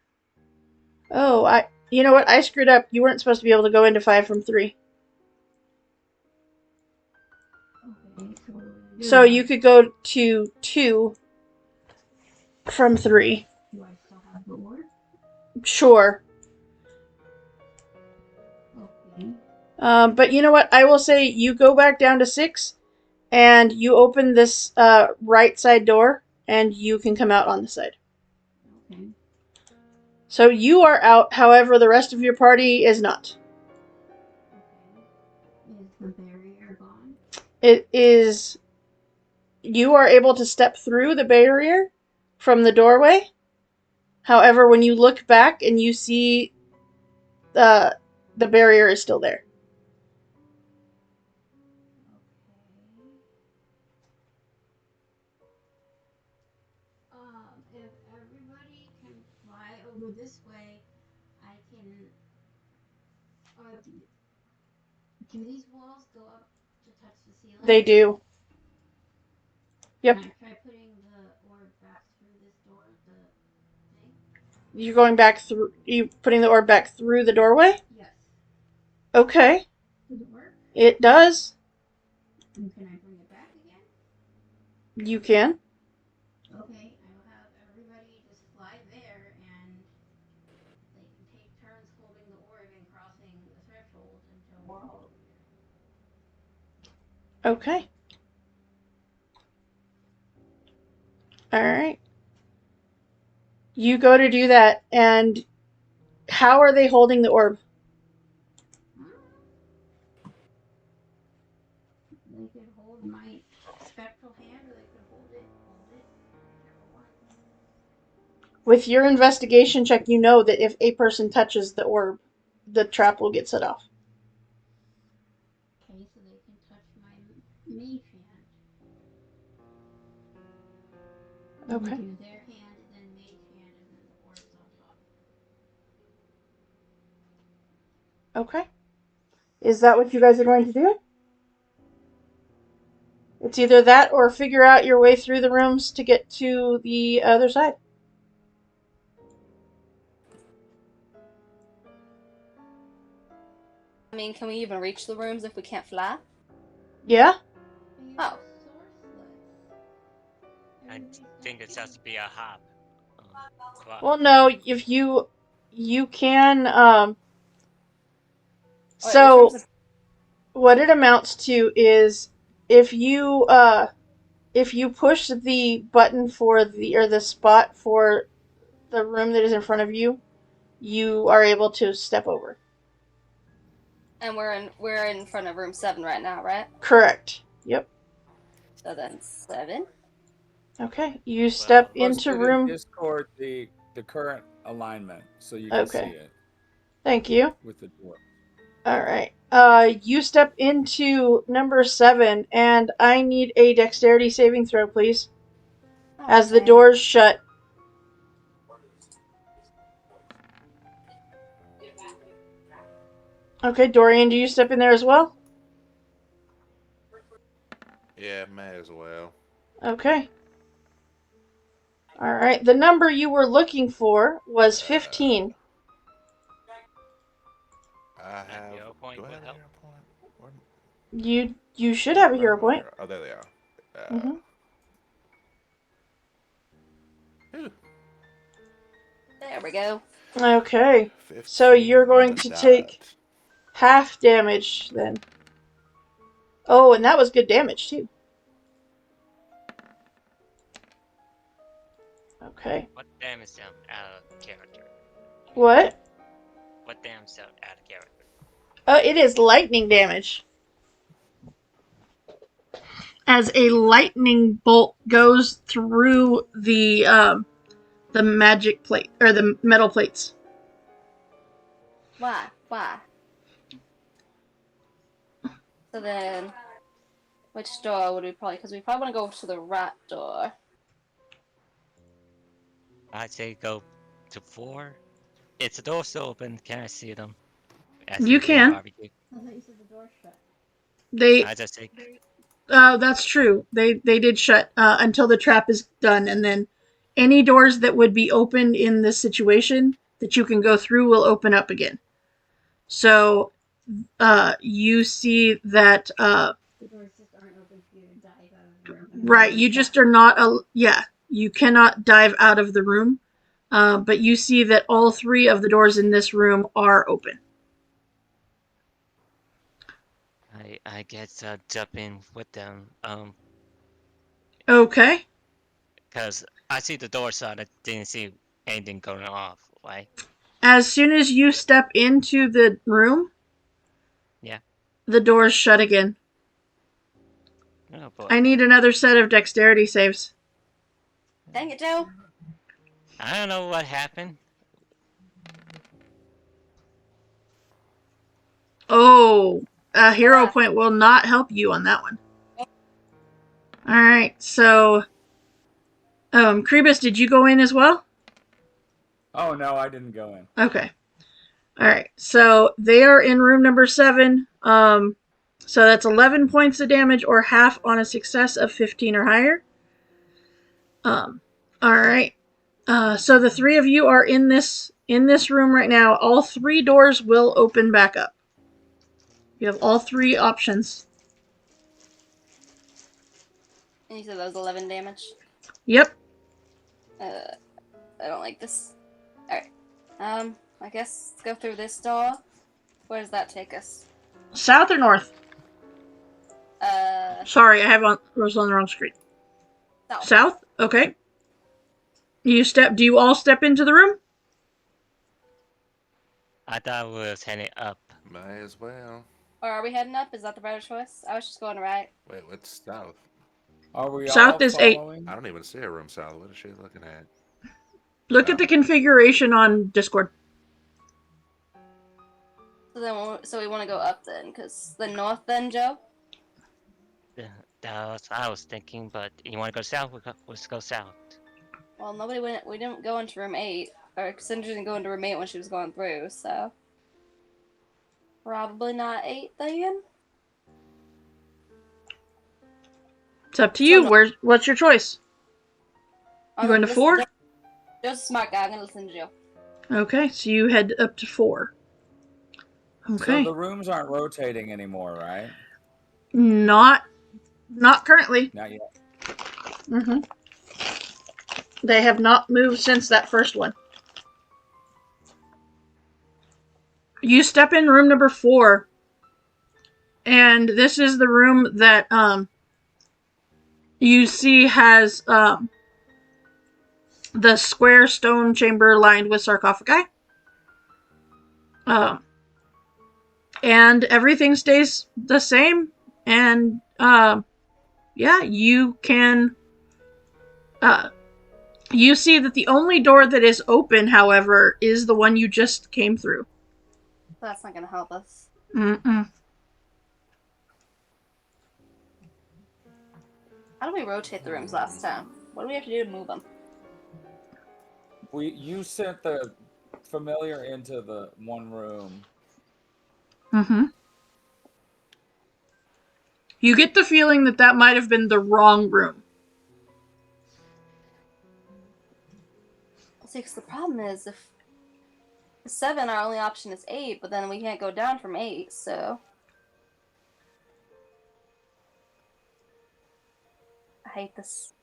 Oh, You know what? I screwed up. You weren't supposed to be able to go into 5 from 3. Okay, so what do I do? So you could go to 2 from 3. Do I still have the orb? Sure. Okay. But you know what? I will say you go back down to 6, and you open this right side door, and you can come out on the side. Okay. So you are out. However, the rest of your party is not. Okay. Is the barrier gone? It is. You are able to step through the barrier from the doorway. However, when you look back and you see the barrier is still there. Okay. If everybody can fly over this way, I can. Do these walls go up to touch the ceiling? They do. Yep. Can I try putting the orb back through this door, the thing? You're going back through. You putting the orb back through the doorway? Yes. Okay. Does it work? It does. And can I bring it back again? You can. Okay, I will have everybody just fly there, and they can take turns holding the orb and crossing the threshold until we're all over there. Okay. All right. You go to do that, and how are they holding the orb? They could hold my spectral hand, or they could hold it, whichever one. With your investigation check, you know that if a person touches the orb, the trap will get set off. Okay, so they can touch my mage hand. Okay. Do their hand, and then mage hand, and then the orb's on top. Okay. Is that what you guys are going to do? It's either that or figure out your way through the rooms to get to the other side. I mean, can we even reach the rooms if we can't fly? Yeah? Oh. I think it has to be a hop. Well, no, if you can Wait, which so rooms are... what it amounts to is if you push the button for the spot for the room that is in front of you, you are able to step over. And we're in front of room 7 right now, right? Correct. Yep. So then 7. Okay. You step Well, into Posted in room. Discord the current alignment so you can Okay. see it Thank you. with the door. All right. You step into number 7, and I need a dexterity saving throw, please. Oh, As the dang. doors shut. Okay, Dorian, do you step in there as well? Yeah, may as well. Okay. All right. The number you were looking for was 15. I have. hero point Do I would have a help. hero point? Where, You should have a where hero are my point. hero? Oh, there they are. Mm-hmm. Whew, There we go. Okay. 15 So you're on going the to take dot. half damage then. Oh, and that was good damage too. Okay. What damage them out of character? What? What damage them out of character? It is lightning damage. As a lightning bolt goes through the magic plate or the metal plates. Why? So then, which door would we probably... Because we probably want to go to the right door. I say go to 4. Is the door still open? Can I see them? As You they're doing can. barbecue. I thought you said the door's shut. They I just take. That's true. They did shut until the trap is done, and then any doors that would be opened in this situation that you can go through will open up again. So you see that The doors just aren't open for you to dive out of the room. right. You just are not yeah. You cannot dive out of the room, but you see that all 3 of the doors in this room are open. I guess jump in with them. Okay. Cause I see the door, so I didn't see anything going off. Right? As soon as you step into the room, Yeah. the doors shut again. Oh boy. I need another set of dexterity saves. Dang it, Joe. I don't know what happened. Oh, a hero Ah. point will not help you on that one. Alright, so Krebus, did you go in as well? Oh no, I didn't go in. Okay. Alright, so they are in room number 7. So that's 11 points of damage or half on a success of 15 or higher. Alright. So the 3 of you are in this room right now. All 3 doors will open back up. You have all 3 options. And you said that was 11 damage. Yep. I don't like this. Alright. I guess let's go through this door. Where does that take us? South or north? Sorry, was on the wrong screen. South. South? Okay. Do you all step into the room? I thought we was heading up. May as well. Or are we heading up? Is that the better choice? I was just going right. Wait, what's south? Are we South all is 8. following? I don't even see a room south. What is she looking at? Look at the configuration on Discord. So we want to go up then, because the north then, Joe? That was I was thinking, but you want to go south? Let's go south. Well, nobody went. We didn't go into room 8. Or Cinder didn't go into room 8 when she was going through, so. Probably not 8 then? It's up to you. What's your choice? You going to 4? Joe's a smart guy. I'm going to listen to Joe. Okay, so you head up to 4. Okay. So the rooms aren't rotating anymore, right? Not currently. Not yet. Mm-hmm. They have not moved since that first one. You step in room number 4, and this is the room that you see has the square stone chamber lined with sarcophagi. And everything stays the same. And yeah, you can. You see that the only door that is open, however, is the one you just came through. That's not going to help us. Mm-mm. How do we rotate the rooms last time? What do we have to do to move them? You sent the familiar into the one room. Mm-hmm. You get the feeling that might have been the wrong room. See, 'cause the problem is if 7, our only option is 8, but then we can't go down from 8, so. I hate this.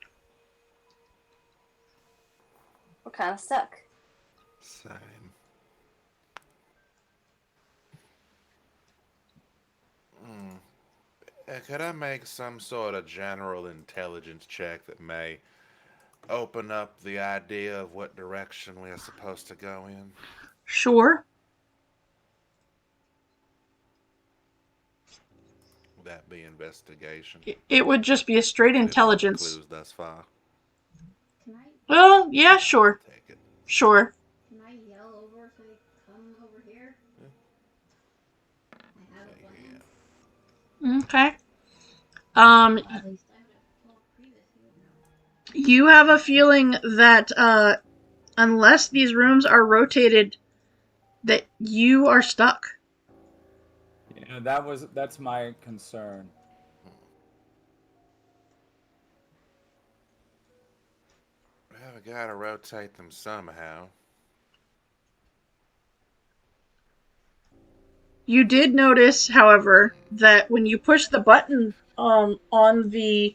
We're kind of stuck. Same. Could I make some sort of general intelligence check that may open up the idea of what direction we are supposed to go in? Sure. Would that be investigation? It would just be a straight Any intelligence. clues thus far? Can I Well, yeah, sure. Take it. Sure. can I yell over so they come over here? I have a plan. Okay. At least I would have told previous. You have a feeling that unless these rooms are rotated, that you are stuck. Yeah, that's my concern. Well, we gotta rotate them somehow. You did notice, however, that when you push the button um, on the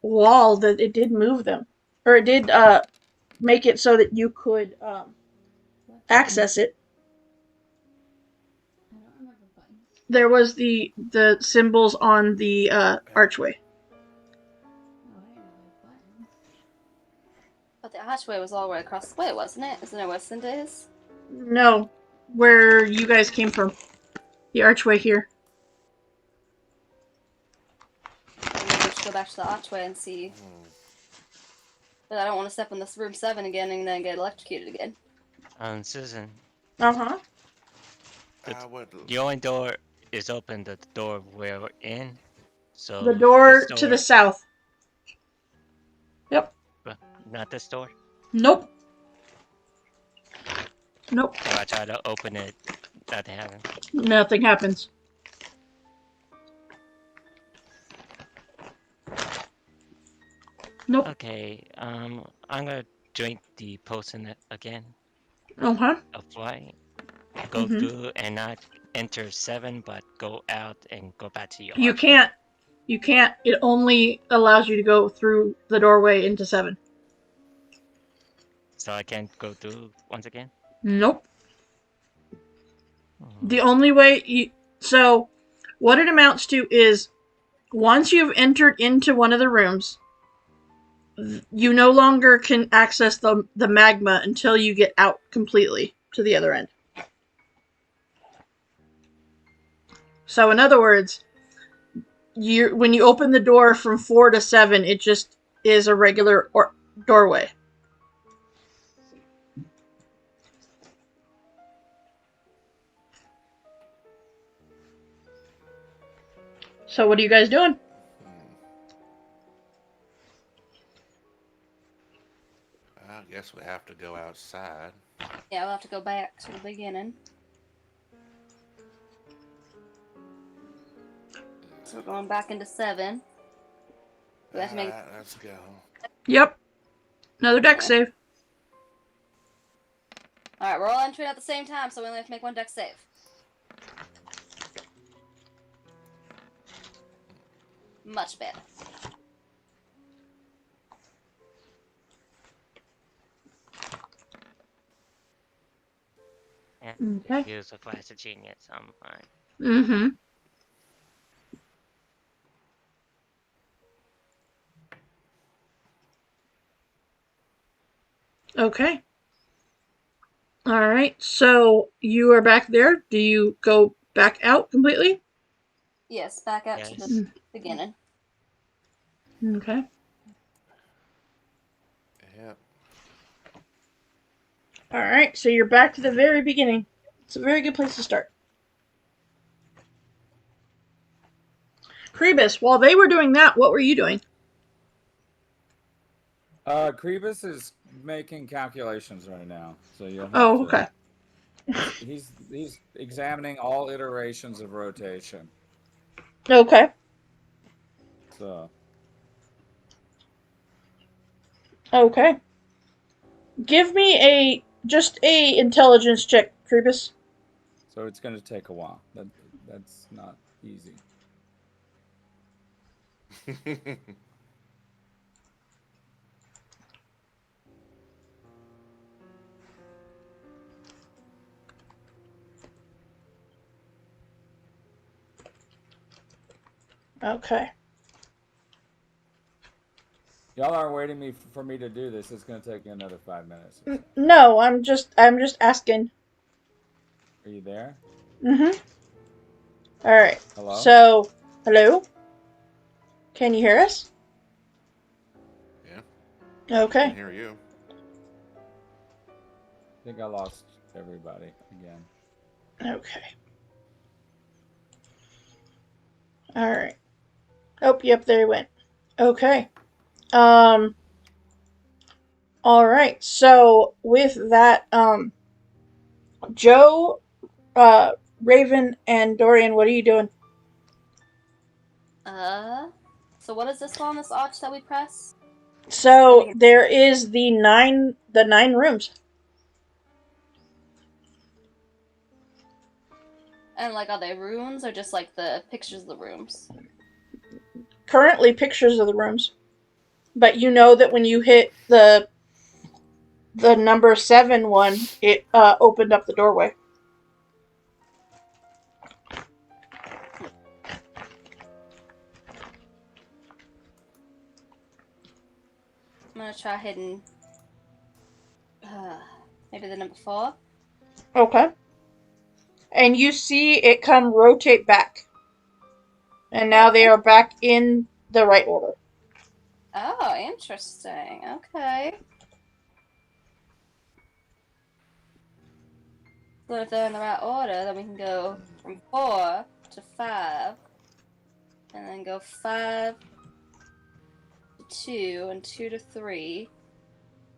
wall, that it did move them, or it did make it so that you could access it. I don't remember buttons. There was the symbols on the archway. Oh, I didn't know there was buttons. But the archway was all the way across the way, wasn't it? Isn't it where Cinda is? No, where you guys came from. The archway here. Or maybe we should go back to the archway and see. But I don't want to step in this room 7 again and then get electrocuted again. Susan, Uh-huh. I would. the only door is open, the door we're in. So The door this to the door, south. Yep. not this door. Nope. Nope. So I try to open it, nothing happens. Nothing happens. Nope. Okay, I'm gonna drink the potion again Uh-huh. of flight. Go through and not enter 7, but go out and go back to your You arch. can't. You can't. It only allows you to go through the doorway into 7. So I can't go through once again? Nope. Hmm. The only way you... So, what it amounts to is, once you've entered into one of the rooms, you no longer can access the magma until you get out completely to the other end. So, in other words, when you open the door from 4 to 7, it just is a regular doorway. So what are you guys doing? I guess we have to go outside. Yeah, we'll have to go back to the beginning. So we're going back into 7. We have to make. Alright, let's go. Yep. Another deck save. Alright, we're all entering at the same time, so we only have to make one deck save. Much better. And Okay. use a flash of genius. I'm fine. Mm-hmm. Okay. Alright, so you are back there. Do you go back out completely? Yes, back out to the beginning. Okay. Yep. Alright, so you're back to the very beginning. It's a very good place to start. Krebus, while they were doing that, what were you doing? Krebus is making calculations right now, so you'll have Oh, to. okay. He's examining all iterations of rotation. Okay. So Okay. Give me just a intelligence check, Krebus. it's going to take a while. That's not easy. Okay. Y'all aren't waiting for me to do this. It's going to take you another 5 minutes. No, I'm just asking. Are you there? Mm-hmm. Alright. Hello? So, hello? Can you hear us? Yeah. I Okay. can hear you. I think I lost everybody again. Okay. Alright. Oh, yep, there he went. Okay. All right. So with that, Joe, uh, Raven, and Dorian, what are you doing? So what is this one? This arch that we press? So there is the nine rooms. And like, are they rooms or just like the pictures of the rooms? Currently pictures of the rooms. But you know that when you hit the number 7 one, it opened up the doorway. I'm gonna try hitting. Maybe the number 4. Okay. And you see it come rotate back. And now they are back in the right order. Oh, interesting. Okay. So if they're in the right order, then we can go from 4 to 5, and then go 5 to 2, and 2 to 3,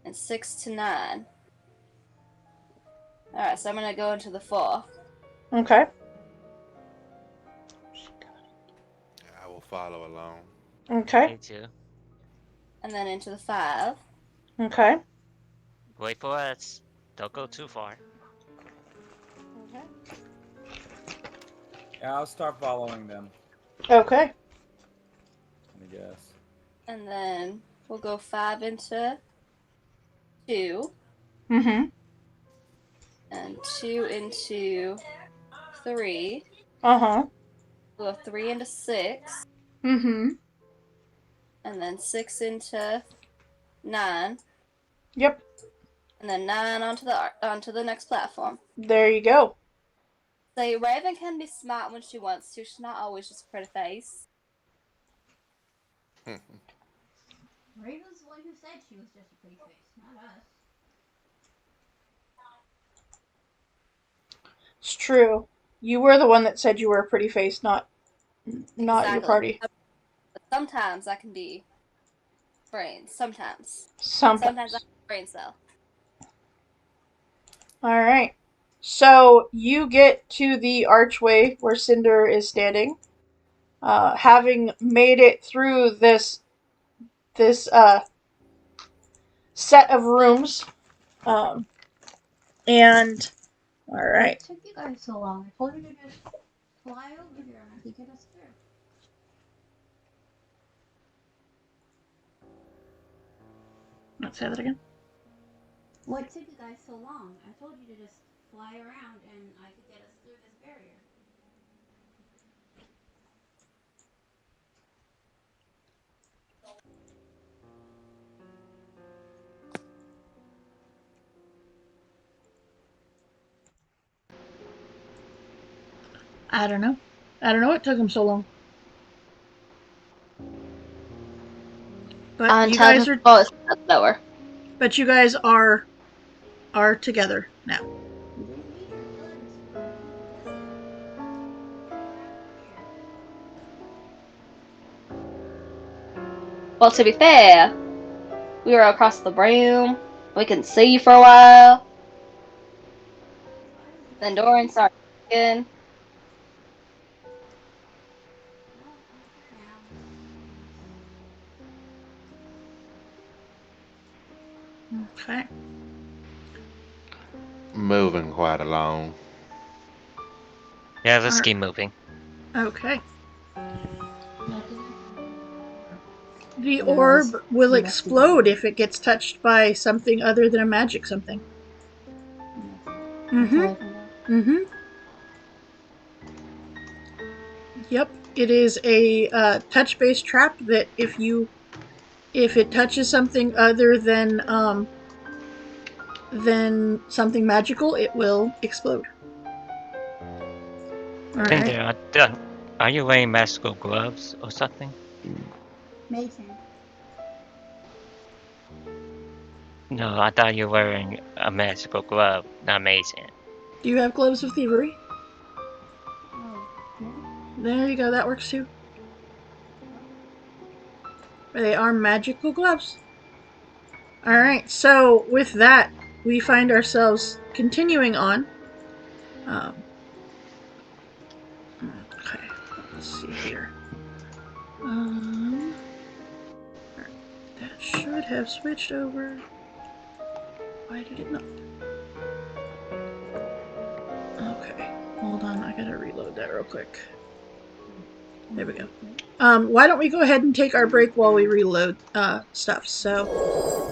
and 6 to 9. Alright, so I'm gonna go into the 4. Okay. I will follow along. Okay. Me too. And then into the 5. Okay. Wait for us. Don't go too far. Yeah, I'll start following them, Okay. I guess. And then we'll go 5 into 2, Mm-hmm. and 2 into 3. Uh-huh. We'll go 3 into 6, Mm-hmm. and then 6 into 9, Yep. and then 9 onto the next platform. There you go. So Raven can be smart when she wants to. She's not always just a pretty face. Raven's the one who said she was just a pretty face, not us. It's true. You were the one that said you were a pretty face, not your Exactly. party. But sometimes I can be brains. Sometimes I Sometimes. can brain cell. All right. So you get to the archway where Cinder is standing, having made it through this set of rooms, um, and all right. What took you guys so long? I told you to just fly over here and I could get us through. Let's say that again. What took you guys so long? I told you to just fly around and I could get us through this barrier. I don't know. I don't know what took him so long. But you guys are. Lower. But you guys are together now. You didn't need your guns, Ryan. Listen. You're out here. Well, to be fair, we were across the room. We can see you for a while. Then Dorian started again. No, I'm here now. Okay. Moving quite along. Yeah, let's Alright. keep moving. Okay. Nothing. The orb will explode if it gets touched by something other than a magic something. Mm-hmm. Mm-hmm. Yep. It is a touch-based trap that if it touches something other than something magical, it will explode. All right. Cinder, are you wearing magical gloves or something? Mason. No, I thought you were wearing a magical glove, not Mason. Do you have gloves of thievery? Oh, yeah. There you go. That works too. They are magical gloves. All right. So with that, we find ourselves continuing on. Um, okay. Let's see here. That should have switched over. Why did it not? Okay. Hold on. I gotta reload that real quick. There we go. Why don't we go ahead and take our break while we reload stuff? So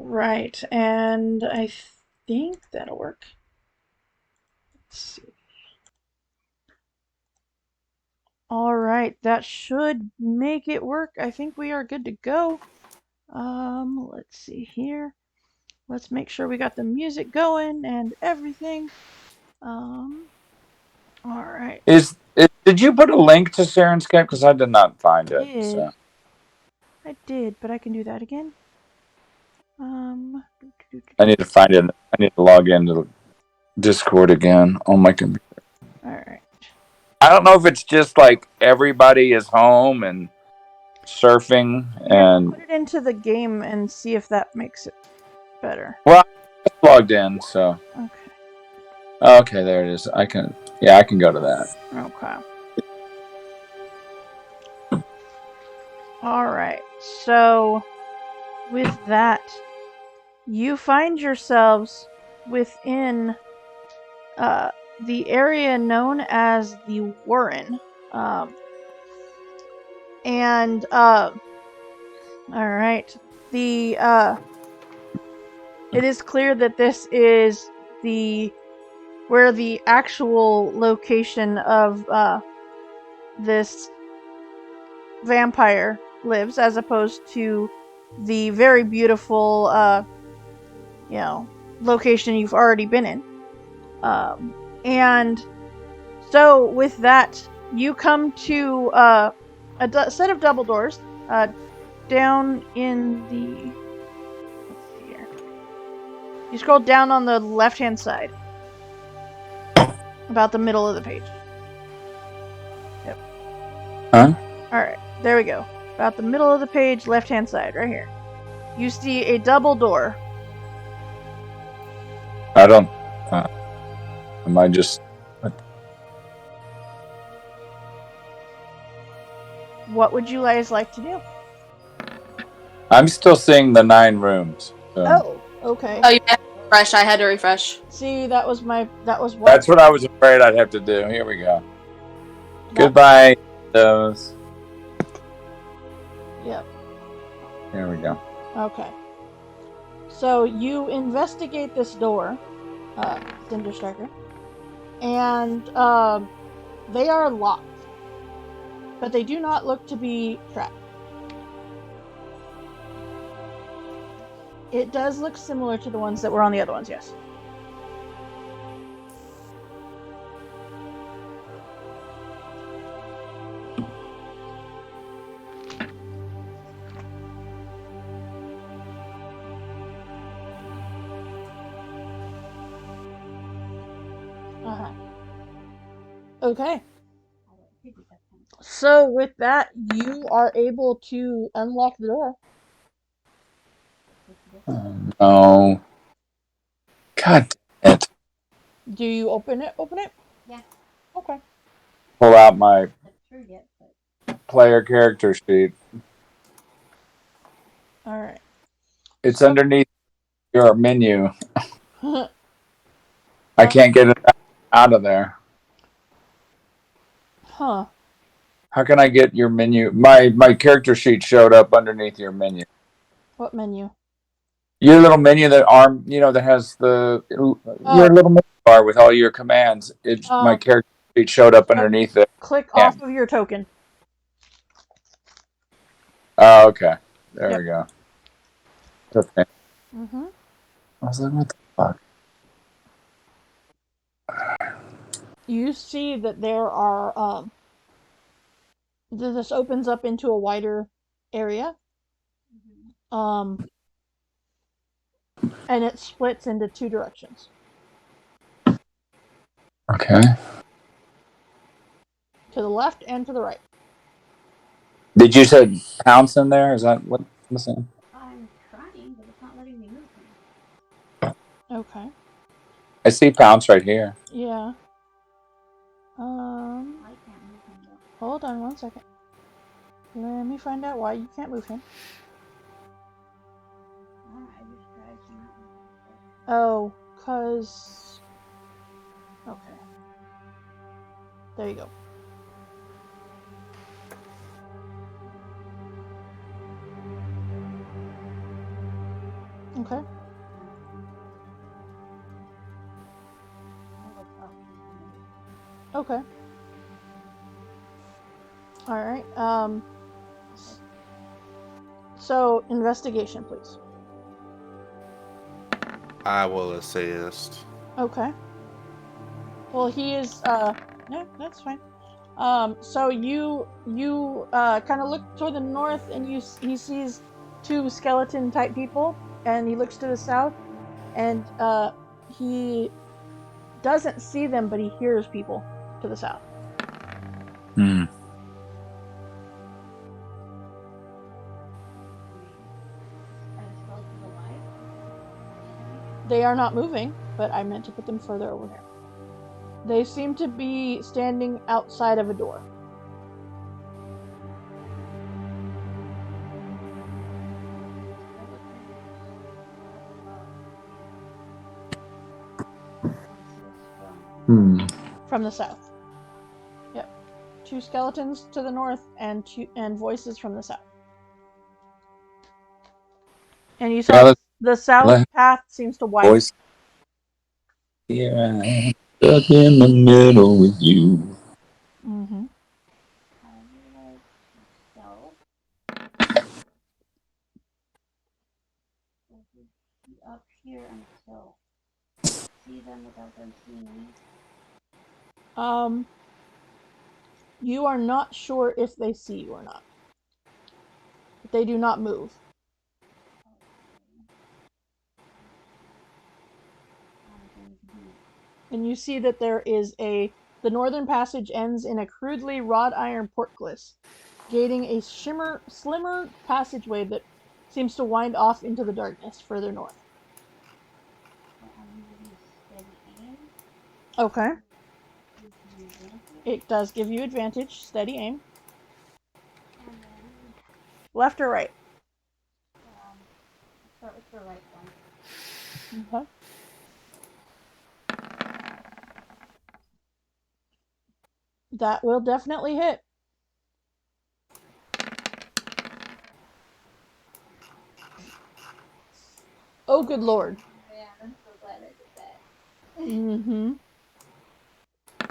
right, and I think that'll work. Let's see. All right, that should make it work. I think we are good to go. Let's see here. Let's make sure we got the music going and everything. All right. Did you put a link to Sirenscape? Because I did not find it. Did. So I did, but I can do that again. I need to find it. I need to log into Discord again on my computer. All right. I don't know if it's just like everybody is home and surfing Here, I'll and put it into the game and see if that makes it better. well, I logged in. So Okay. okay, there it is. I can go to that. Okay. All right. So, with that, you find yourselves within the area known as the Warren. And all right. It is clear that this is where the actual location of this vampire lives, as opposed to the very beautiful location you've already been in. And so with that, you come to a set of double doors down in the. Let's see here. You scroll down on the left-hand side, about the middle of the page. Yep. Huh? All right, there we go. About the middle of the page, left-hand side, right here. You see a double door. I don't. Am I just? What would you guys like to do? I'm still seeing the 9 rooms. So. Oh, okay. Oh, you had to refresh. I had to refresh. See, that was what. That's what I was afraid I'd have to do. Here we go. Goodbye, those. Yep. Here we go. Okay. So you investigate this door, Cinder Striker, and they are locked, but they do not look to be trapped. It does look similar to the ones that were on the other ones, yes. Uh-huh. Okay. So with that, you are able to unlock the door. No. God damn it. Do you open it? Yeah. Okay. Pull out my Not sure yet, but player character sheet. Alright. It's underneath your menu. I can't get it out of there. Huh. How can I get your menu? My character sheet showed up underneath your menu. What menu? Your little menu that has your little menu bar with all your commands. My character sheet showed up underneath it. Click off of your token. Oh, okay. There we go. Okay. Mm-hmm. I was like, what the fuck? You see that there are this opens up into a wider area. And it splits into 2 directions. Okay. To the left and to the right. Did you say pounce in there? Is that what I'm saying? I'm trying, but it's not letting me move them. Okay. I see pounce right here. Yeah. I can't move him though. Hold on 1 second. Let me find out why you can't move him. I just tried some out. Oh, 'cause... Okay. There you go. Okay. Okay. All right. So investigation, please. I will assist. Okay. Well, he is. No, that's fine. So you kind of look toward the north, and he sees two skeleton type people, and he looks to the south, and he doesn't see them, but he hears people to the south. Hmm. They are not moving, but I meant to put them further over here. They seem to be standing outside of a door. Hmm. From the south. Yep. Two skeletons to the north and voices from the south. And you saw the south path seems to widen. Voice. Here I am, stuck in the middle with you. Mm-hmm. Up here until see them without them seeing me. You are not sure if they see you or not. But they do not move. And you see that the northern passage ends in a crudely wrought iron portcullis, gating a slimmer passageway that seems to wind off into the darkness further north. Okay. It does give you advantage. Steady aim. Left or right? Start with the right one. Okay. That will definitely hit. Oh, good lord. Yeah, I'm so glad I did that. Mm-hmm.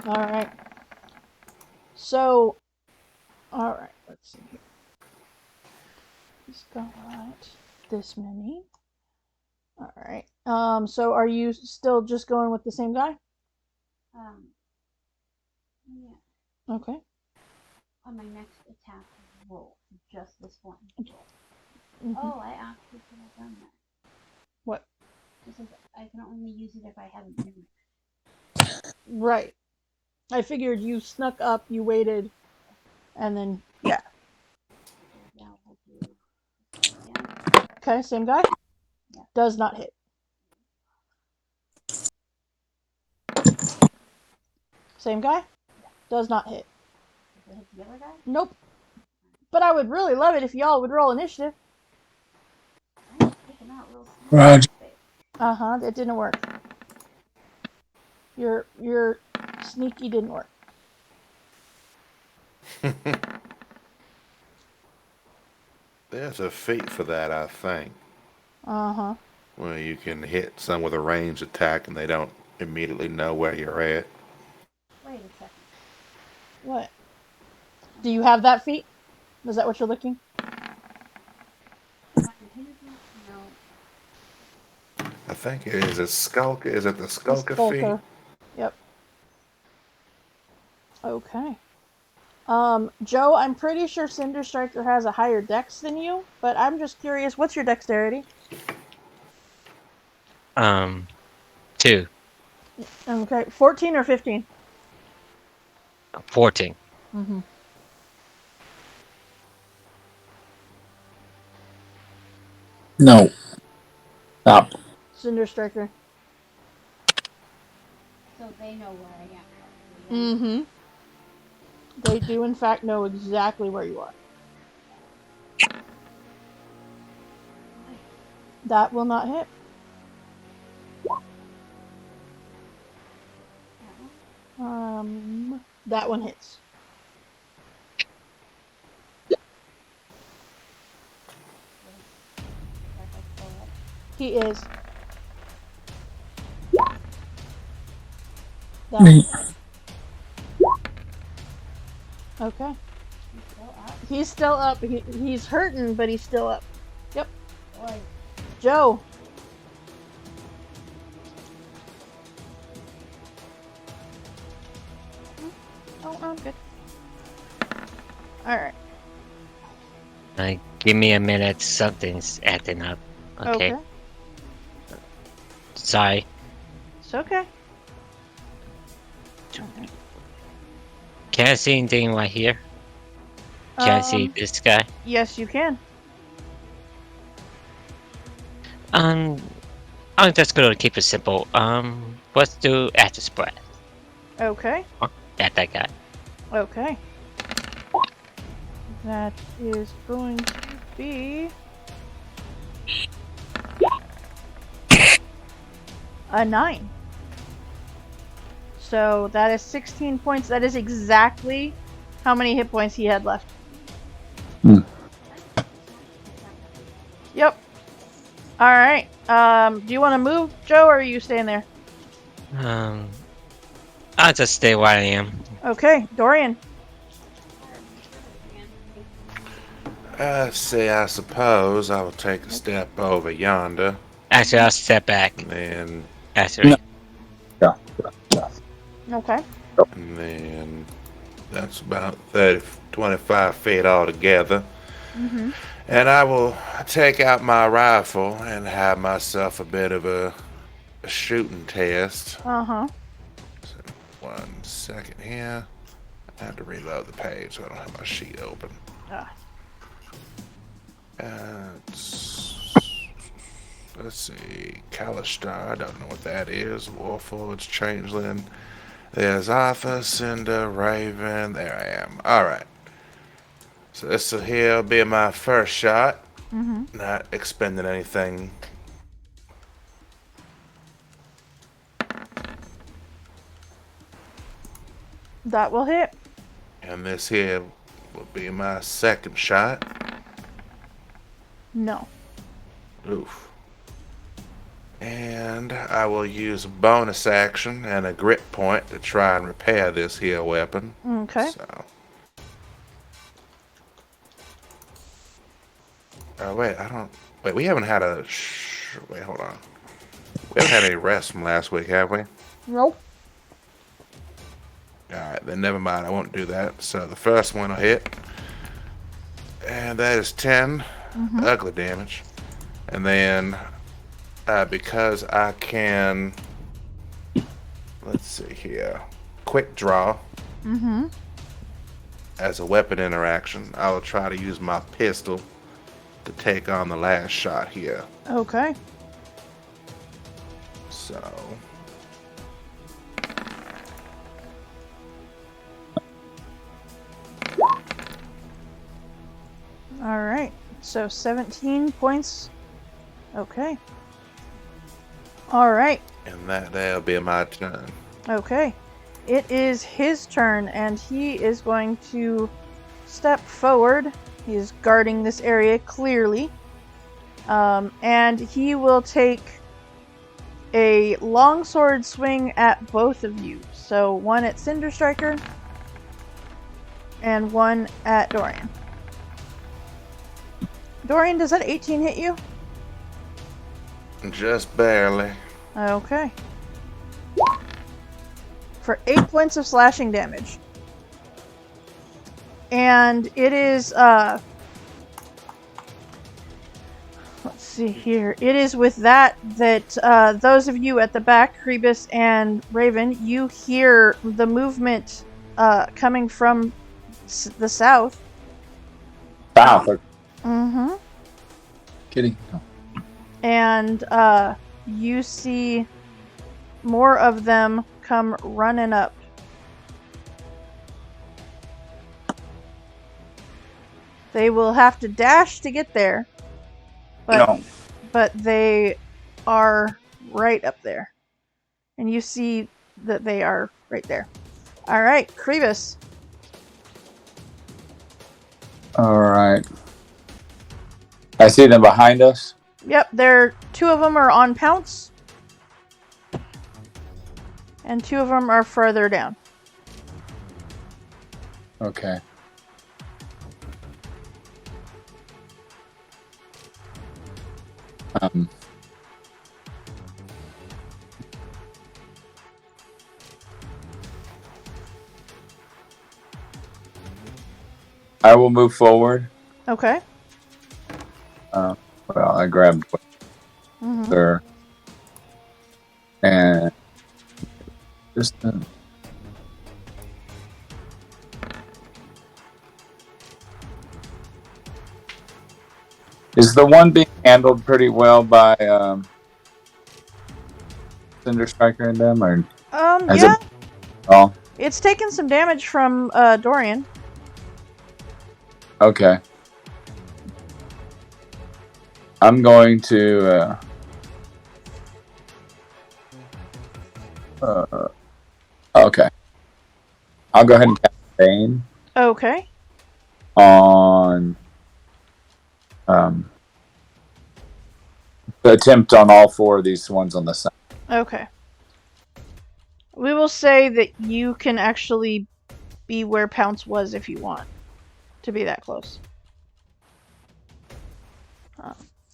Alright. So, alright, let's see here. He's got this many. Alright. So are you still just going with the same guy? Yeah. Okay. On my next attack roll, just this one. Mm-hmm. Oh, I actually could have done that. What? It says I can only use it if I haven't moved. Right. I figured you snuck up, you waited, and then, yeah. Yeah, we'll do this again. Okay, same guy? Yeah. Does not hit. Same guy? Yeah. Does not hit. Does it hit the other guy? Nope. But I would really love it if y'all would roll initiative. I'm picking out real small. Roger. Uh-huh, it didn't work. Your sneaky didn't work. There's a feat for that, I think, Uh-huh. where you can hit some with a ranged attack and they don't immediately know where you're at. Wait a second. What? Do you have that feat? Is that what you're looking? No. I think it is a skulk. Is it the skulker feat? Skulker. Yep. Okay. Joe, I'm pretty sure Cinder Striker has a higher dex than you, but I'm just curious, what's your dexterity? 2. Okay, 14 or 15? 14. Mm-hmm. No. Stop. Cinder Striker. So they know where I am. Mm-hmm. They do, in fact, know exactly where you are. That will not hit. That one hits. He is. That. Okay. He's still up. He's hurting, but he's still up. Yep. Joe. Oh, I'm good. Alright. Give me a minute. Something's acting up. Okay. Sorry. It's okay. Can I see anything right here? Can I see this guy? Yes, you can. I'm just gonna keep it simple. Let's do active spread. Okay. At that guy. Okay. That is going to be a 9. So that is 16 points. That is exactly how many hit points he had left. Yep. Alright. Do you want to move, Joe, or are you staying there? I'll just stay where I am. Okay, Dorian. I suppose I will take a step over yonder. Actually, I'll step back. And then... Actually. Yeah. Okay. And then... That's about 25 feet altogether. Mm-hmm. And I will take out my rifle and have myself a bit of a shooting test. Uh-huh. So 1 second here. I have to reload the page so I don't have my sheet open. Let's see. Kalistar, I don't know what that is. Warforged, Changeling. There's Arthur, Cinder, Raven. There I am. Alright. So this will here be my first shot. Mm-hmm. Not expending anything. That will hit. And this here will be my second shot. No. Oof. And I will use a bonus action and a grit point to try and repair this here weapon. Okay. So. Oh, wait, Wait, we haven't had a... Wait, hold on. We haven't had any rest from last week, have we? Nope. Alright, then never mind. I won't do that. So the first one will hit. And that is 10 ugly damage. And then, because I can... Let's see here. Quick draw. Mm-hmm. As a weapon interaction, I will try to use my pistol to take on the last shot here. Okay. So... Alright. So 17 points. Okay. Alright. And that'll be my turn. Okay. It is his turn, and he is going to step forward. He is guarding this area clearly. And he will take a longsword swing at both of you. So one at Cinder Striker and one at Dorian. Dorian, does that 18 hit you? Just barely. Okay. For 8 points of slashing damage. And it is, let's see here. It is with that those of you at the back, Krebus and Raven, you hear the movement coming from the south. South. Mm-hmm. Kidding. No. And you see more of them come running up. They will have to dash to get there, but they are right up there. And you see that they are right there. All right, Krebus. All right. I see them behind us. Yep, two of them are on Pounce. And two of them are further down. Okay. I will move forward. Okay. Well, I grabbed there. And just is the one being handled pretty well by Cinder Striker and them, or yeah. Oh, It's taken some damage from Dorian. okay. I'm going to okay. I'll go ahead and cast Bane Okay. on the attempt on all four of these ones on the side. Okay. We will say that you can actually be where Pounce was if you want to be that close.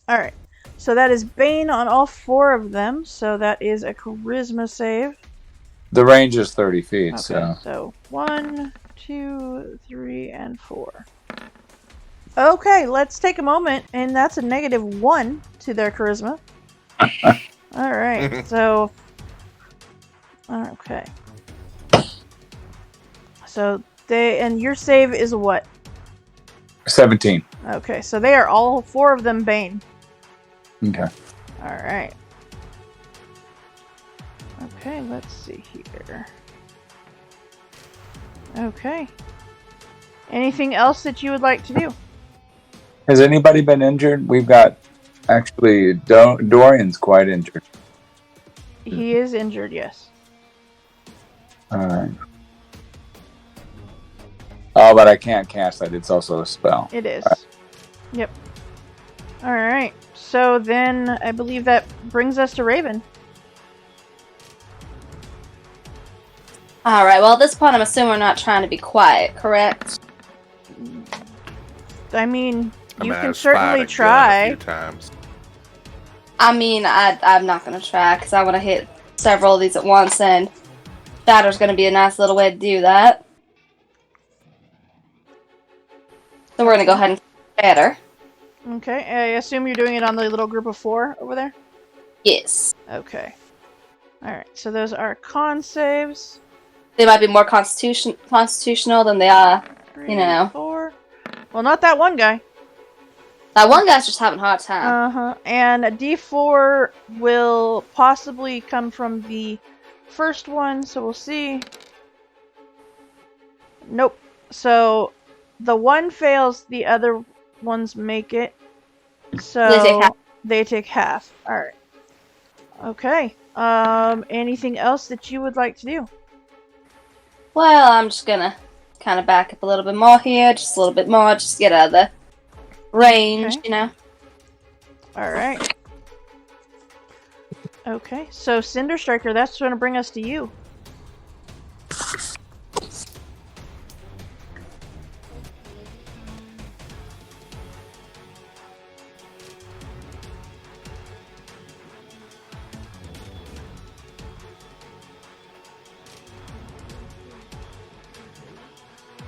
Alright. So that is Bane on all four of them. So that is a Charisma save. The range is 30 feet, Okay, so 1, 2, 3, and 4. Okay, let's take a moment, and that's a -1 to their Charisma. Alright, so... Okay. So and your save is what? 17. Okay, so they are all four of them Bane. Okay. Alright. Okay, let's see here. Okay. Anything else that you would like to do? Has anybody been injured? We've got actually Dorian's quite injured. He is injured, yes. Alright. Oh, but I can't cast that. It's also a spell. It is. Right. Yep. Alright. So then I believe that brings us to Raven. Alright, well at this point I'm assuming we're not trying to be quiet, correct? I mean, you can certainly try. A few times. I mean, I'm not going to try because I want to hit several of these at once, and Shatter's going to be a nice little way to do that. So we're going to go ahead and Shatter. Okay, I assume you're doing it on the little group of 4 over there? Yes. Okay. Alright, so those are con saves. They might be more constitutional than they are, 3, 4. Well, not that one guy. That one guy's just having a hard time. Uh-huh. And a D4 will possibly come from the first one, so we'll see. Nope. So the one fails, the other ones make it. So they take half. Alright. Okay. Anything else that you would like to do? Well, I'm just gonna kind of back up a little bit more here, just a little bit more, just to get out of the range, you know. Alright. Okay, so Cinder Striker, that's going to bring us to you.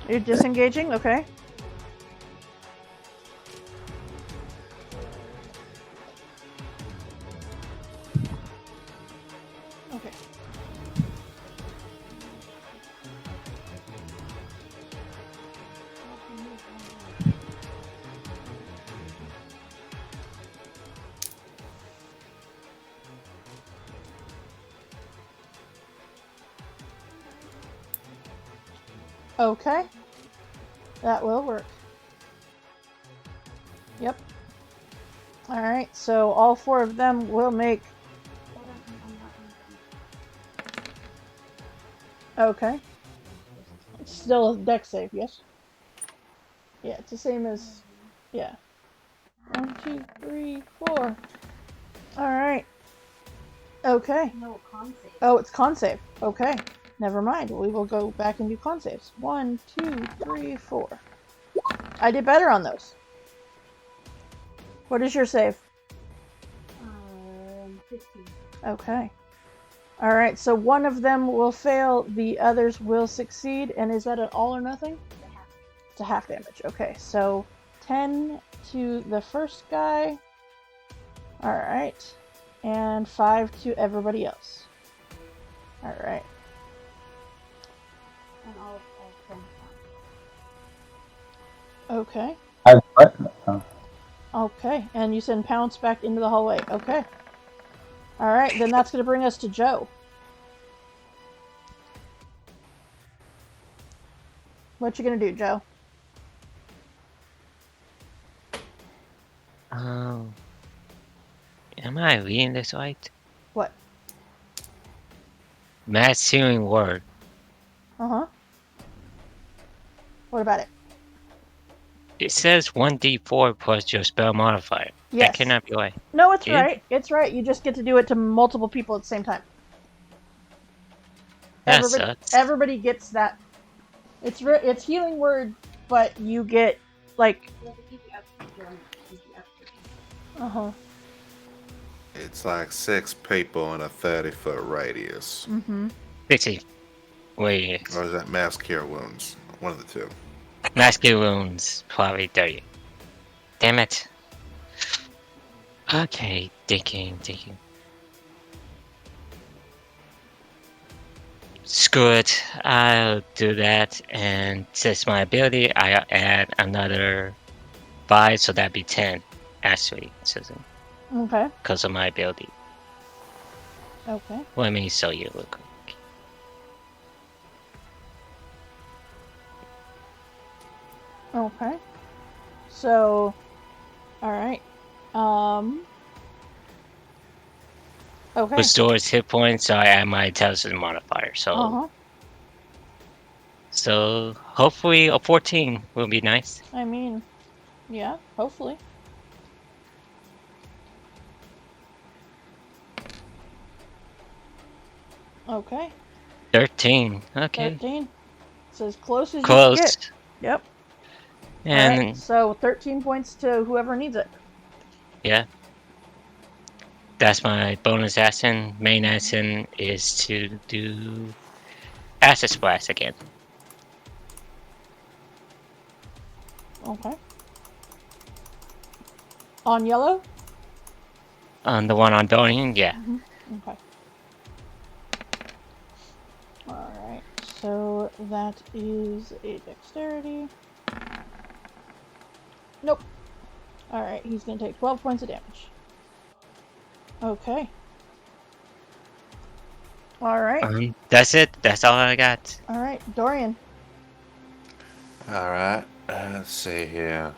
You're disengaging? Okay. Okay. Okay. That will work. Yep. Alright, so all 4 of them will make... Okay. It's still a dex save, yes? Yeah, it's the same as... Yeah. 1, 2, 3, 4. Alright. Okay. No, con save. Oh, it's con save. Okay. Never mind. We will go back and do con saves. 1, 2, 3, 4. I did better on those. What is your save? 15. Okay. Alright, so one of them will fail, the others will succeed, and is that an all or nothing? It's a half damage. Okay, so 10 to the first guy. Alright. And 5 to everybody else. Alright. And all 10 Okay. What? Oh. Okay, and you send Pounce back into the hallway. Okay. Alright, then that's going to bring us to Joe. What you going to do, Joe? Oh. Am I reading this right? What? Mass healing word. Uh-huh. What about it? It says 1d4 plus your spell modifier. Yes. That cannot be right. No, it's Dude. right. It's right. You just get to do it to multiple people at the same time. That sucks. Everybody gets that. It's healing word, but you get like. Uh-huh. It's like 6 people in a 30-foot radius. Mm-hmm. 50. Wait. Or is that mass cure wounds? One of the two. Master wounds, probably 30. Damn it. Okay, thinking. Screw it. I'll do that, and since my ability, I'll add another 5, so that'd be 10, actually, Susan. Okay. Because of my ability. Okay. Let me show you real quick. Okay. So, alright. Okay. Restores hit points, so I add my intelligence modifier, so... Uh-huh. So, hopefully a 14 will be nice. I mean, yeah, hopefully. Okay. 13, okay. 13. It's as close as Close. you can get. Yep. And Alright, so 13 points to whoever needs it. yeah. That's my bonus action. Main action is to do Acid Splash again. Okay. On yellow? On the one on Dorian, yeah. Okay. Alright, so that is a dexterity. Nope. Alright, he's gonna take 12 points of damage. Okay. Alright. That's it. That's all I got. Alright, Dorian. Alright, let's see here.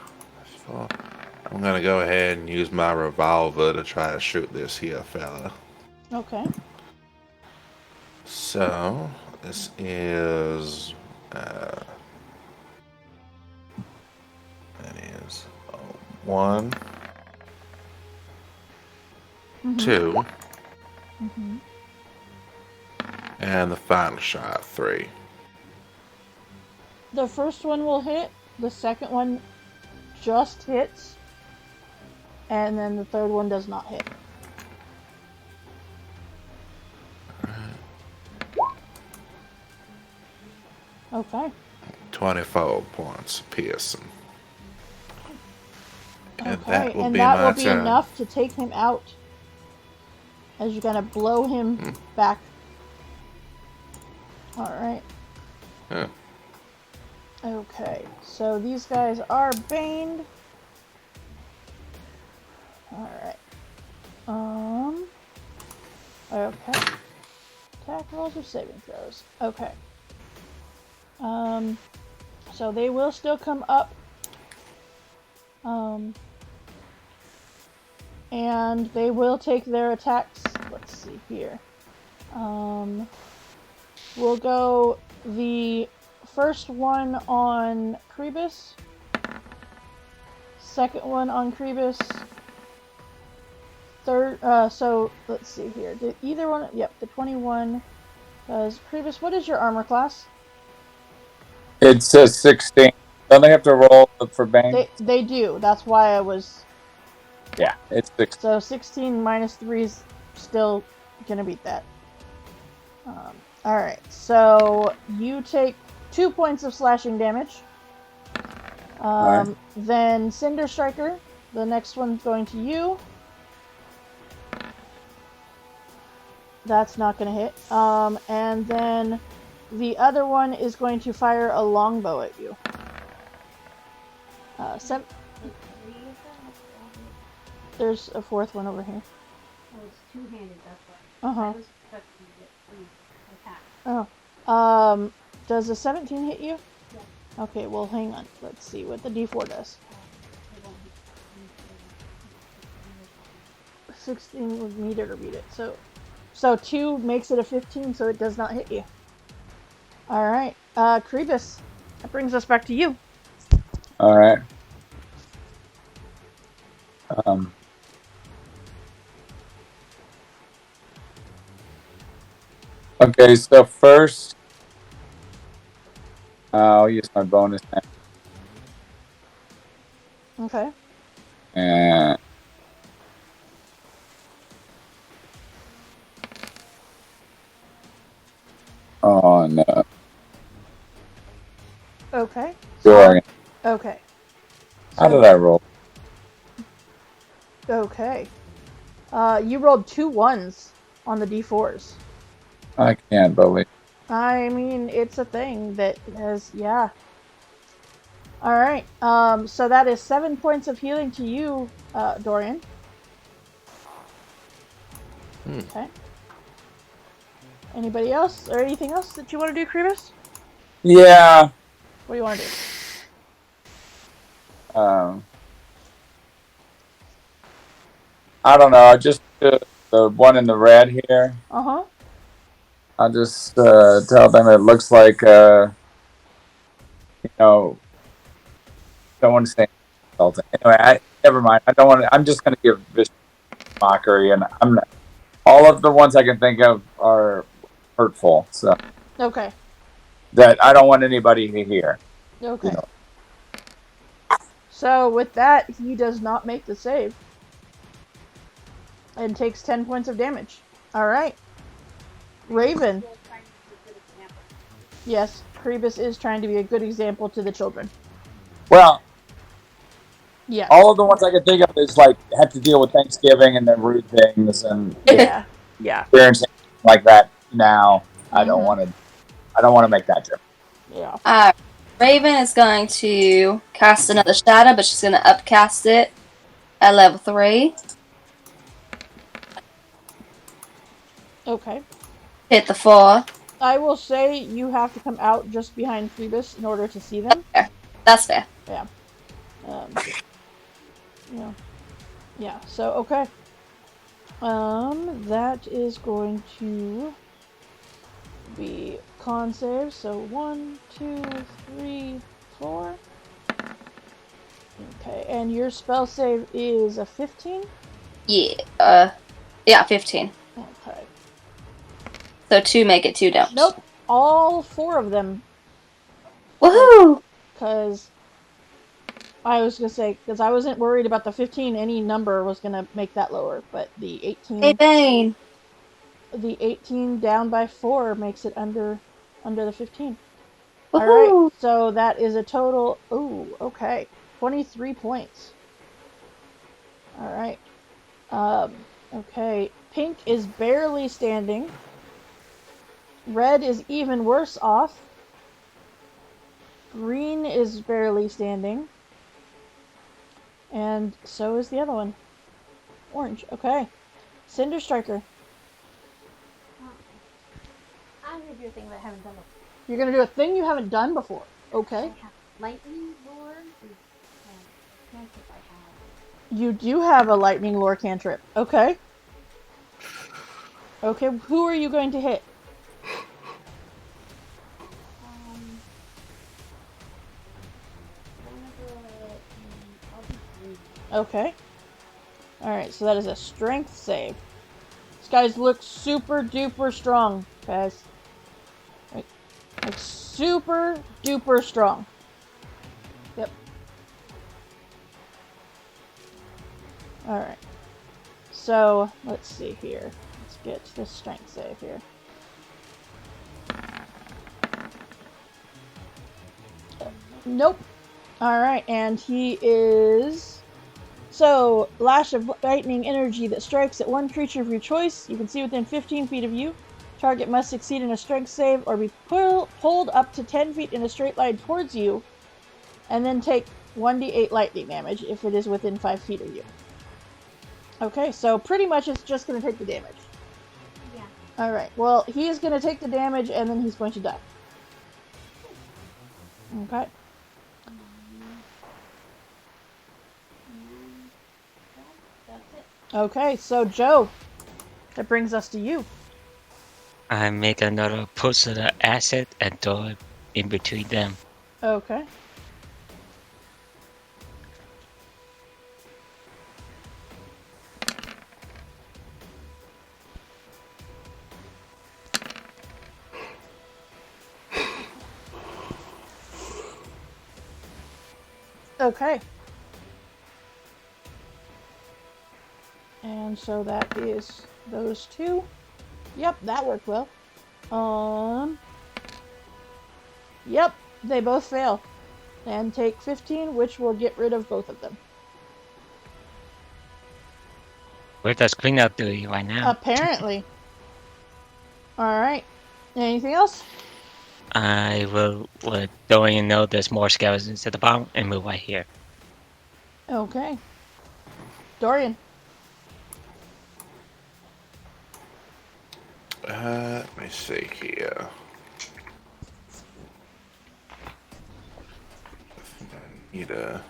I'm gonna go ahead and use my revolver to try to shoot this here fella. Okay. So, this is... that is 1, 2, and the final shot, 3. The first one will hit, the second one just hits, and then the third one does not hit. Okay. 24 points piercing. And Okay, that will and be that my will be turn. enough to take him out as you're gonna blow him back. Alright. Yeah. Okay, so these guys are baned. Alright. Okay. Attack rolls or saving throws. Okay. So they will still come up. And they will take their attacks. Let's see here. We'll go the first one on Krebus. second one on Krebus. Third, so let's see here. Did either one? Yep, the 21. Because Krebus, what is your armor class? It says 16. Don't they have to roll for bang? They do. That's why I was. Yeah, it's 16. So 16 minus 3 is still gonna beat that. Alright, so you take 2 points of slashing damage. Alright. Then Cinder Striker, the next one's going to you. That's not gonna hit. And then the other one is going to fire a longbow at you. There's a fourth one over here. Oh, it's two-handed, that's why. Uh-huh. I was expecting to get 3 attacks. Does a 17 hit you? Yeah. Okay, well, hang on. Let's see what the D4 does. It won't be 16 would meet it or beat it. So 2 makes it a 15, so it does not hit you. Alright, Krebus. That brings us back to you. Alright. Okay, so first, I'll use my bonus now. Okay. And oh no. Okay. Dorian. Okay. How did I roll? Okay. You rolled 2 1s on the D4s. I can't believe. I mean, it's a thing that has, yeah. Alright, so that is 7 points of healing to you, Dorian. Okay. Anybody else, or anything else that you want to do, Krebus? Yeah. What do you want to do? I don't know. I just the one in the red here. Uh-huh. I'll just tell them it looks like don't want to say insulting. Anyway, never mind. I don't want to. I'm just going to give this mockery, and I'm not, all of the ones I can think of are hurtful. So Okay. that I don't want anybody to hear. Okay. So with that, he does not make the save. And takes 10 points of damage. Alright. Raven. Yes, Krebus is trying to be a good example to the children. Well, yeah. All of the ones I can think of is like have to deal with Thanksgiving and the rude things and yeah. experiencing like that now. I don't want to make that joke. Yeah. Raven is going to cast another shadow, but she's going to upcast it at level 3. Okay. Hit the 4. I will say you have to come out just behind Phoebus in order to see them. That's fair. Yeah. Yeah, so okay. That is going to be con save, so 1, 2, 3, 4. Okay, and your spell save is a 15? Yeah, 15. Okay. So 2 make it, 2 don't. Nope, all 4 of them. Woohoo! Because I was going to say, because I wasn't worried about the 15, any number was going to make that lower, but the 18... Hey, Bane! The 18 down by 4 makes it under the 15. Woohoo! Alright, so that is a total, ooh, okay, 23 points. Alright. Okay, pink is barely standing. Red is even worse off. Green is barely standing. And so is the other one. Orange, okay. Cinder Striker. I'm going to do a thing that I haven't done before. You're going to do a thing you haven't done before. Okay. I have lightning lore is a cantrip I have. You do have a lightning lore cantrip. Okay. Okay, who are you going to hit? One of the, I'll do 3 Okay. Alright, so that is a strength save. These guys look super duper strong, guys. Like super duper strong. Yep. Alright. So, let's see here. Let's get this strength save here. Nope. Alright, and he is... So, lash of lightning energy that strikes at one creature of your choice. You can see within 15 feet of you. Target must succeed in a strength save or be pulled up to 10 feet in a straight line towards you. And then take 1d8 lightning damage if it is within 5 feet of you. Okay, so pretty much it's just going to take the damage. Yeah. Alright, well, he is going to take the damage and then he's going to die. Okay. That's it. Okay, so Joe, that brings us to you. I make another push of the acid and throw it in between them. Okay. Okay. And so that is those two. Yep, that worked well. Yep, they both fail. And take 15, which will get rid of both of them. Where does cleanup do right now? Apparently. Alright. Anything else? I will let Dorian know there's more skeletons at the bottom and move right here. Okay. Dorian. Let me see here. I think I need a.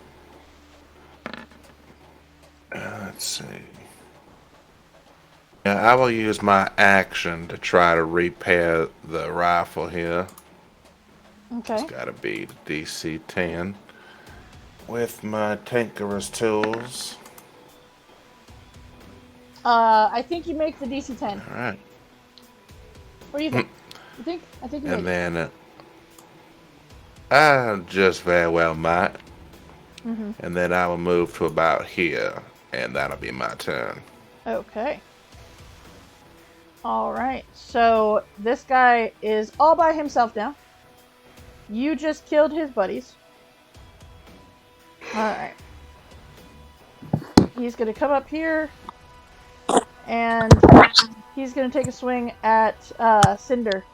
Let's see. Yeah, I will use my action to try to repair the rifle here. Okay. It's got to be the DC 10 with my Tinkerer's tools. I think you make the DC 10. All right. What do you think? You think? I think you make And then I just very well might. Mm-hmm. And then I will move to about here, and that'll be my turn. Okay. Alright, so this guy is all by himself now. You just killed his buddies. Alright. He's gonna come up here, and he's gonna take a swing at Cinder.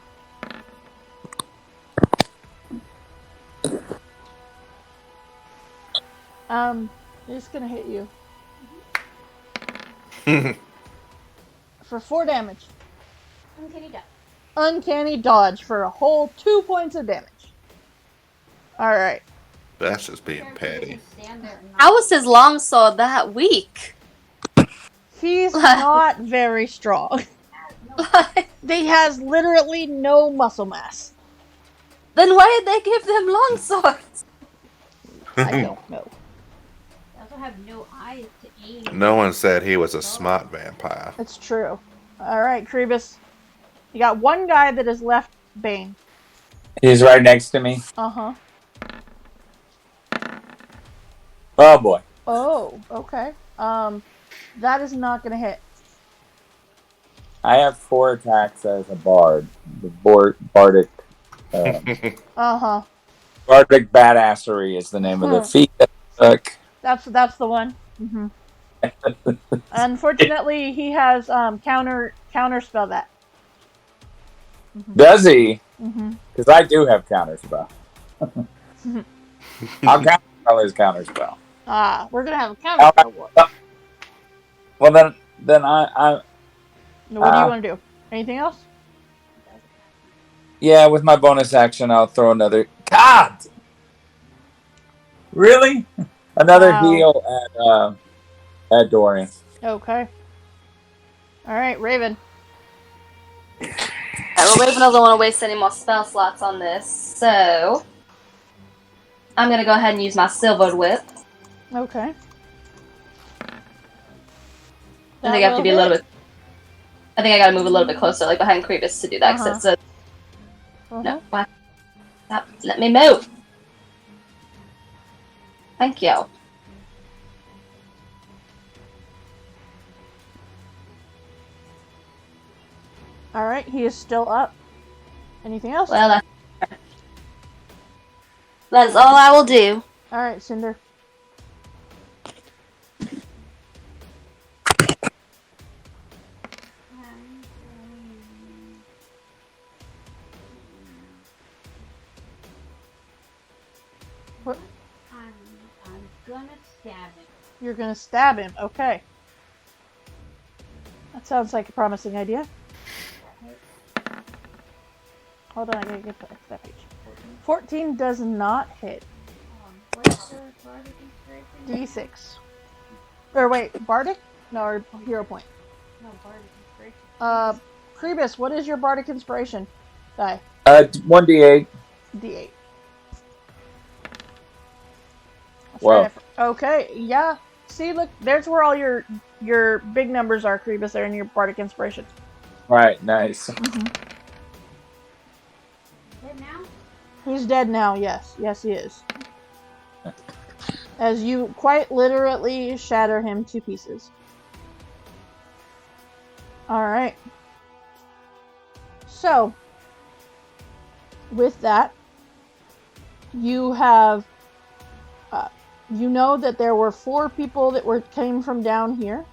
He's gonna hit you. For 4 damage. Uncanny dodge. Uncanny dodge for a whole 2 points of damage. Alright. That's just being Apparently he petty. can stand there and not- How was his longsword that weak? He's not very strong. He has literally no muscle mass. Then why did they give them longswords? I don't know. They also have no eyes to aim. No one said he was a smart vampire. It's true. Alright, Krebus. You got one guy that has left Bane. He's right next to me. Uh-huh. Oh boy. Oh, okay. That is not gonna hit. I have 4 attacks as a bard. The bardic. Uh-huh. Bardic badassery is the name of the feat that I took. That's the one. Mm-hmm. Unfortunately, he has counter spell that. Mm-hmm. Does he? Mm-hmm. Because I do have counterspell. I'll counterspell his counterspell. We're gonna have a counter spell war. Well then I What do you want to do? Anything else? yeah, with my bonus action I'll throw another God! Really? Another Wow. heal at Dorian. Okay. Alright, Raven. Well, Raven doesn't want to waste any more spell slots on this, so I'm gonna go ahead and use my Silver Whip. Okay. I think I have to be a little bit. I think I gotta move a little bit closer, like behind Creepus, to do that. Because it's a no. Why? Stop. Let me move. Thank you. Alright, he is still up. Anything else? Well, that's all I will do. Alright, Cinder. What? I'm gonna stab him. You're gonna stab him. Okay. That sounds like a promising idea. Hold on, I gotta get that page. 14 does not hit. What's your bardic inspiration? D6. Or wait, Bardic? No, or Hero Point. No, bardic inspiration. Prebus, what is your Bardic Inspiration? Die. 1d8. D8. Wow. Okay, yeah. See, look, there's where all your big numbers are, Prebus. They're in your Bardic Inspiration. Right, nice. Mm-hmm. Dead now? He's dead now, yes. Yes, he is. As you quite literally shatter him to pieces. Alright. So, with that, you have... you know that there were 4 people that came from down here.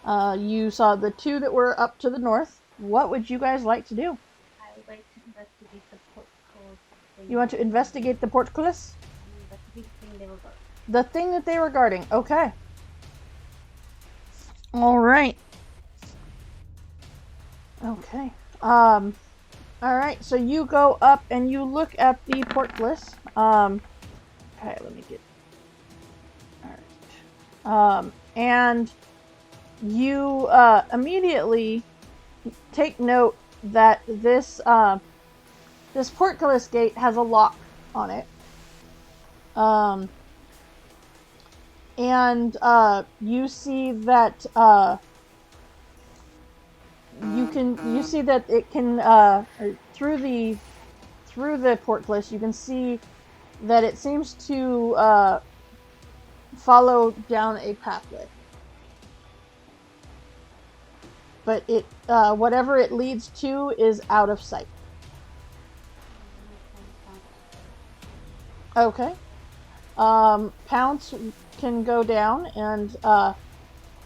You saw the 2 that were up to the north. What would you guys like to do? I would like to investigate the portcullis. You want to investigate the portcullis? Investigate the thing they were guarding. The thing that they were guarding. Okay. Alright. Okay. Alright, so you go up and you look at the portcullis. Okay, let me get... Alright. And you, immediately take note that this portcullis gate has a lock on it. And you see that you see that it can through the portcullis you can see that it seems to follow down a pathway. But it whatever it leads to is out of sight. Okay. Pounce can go down, and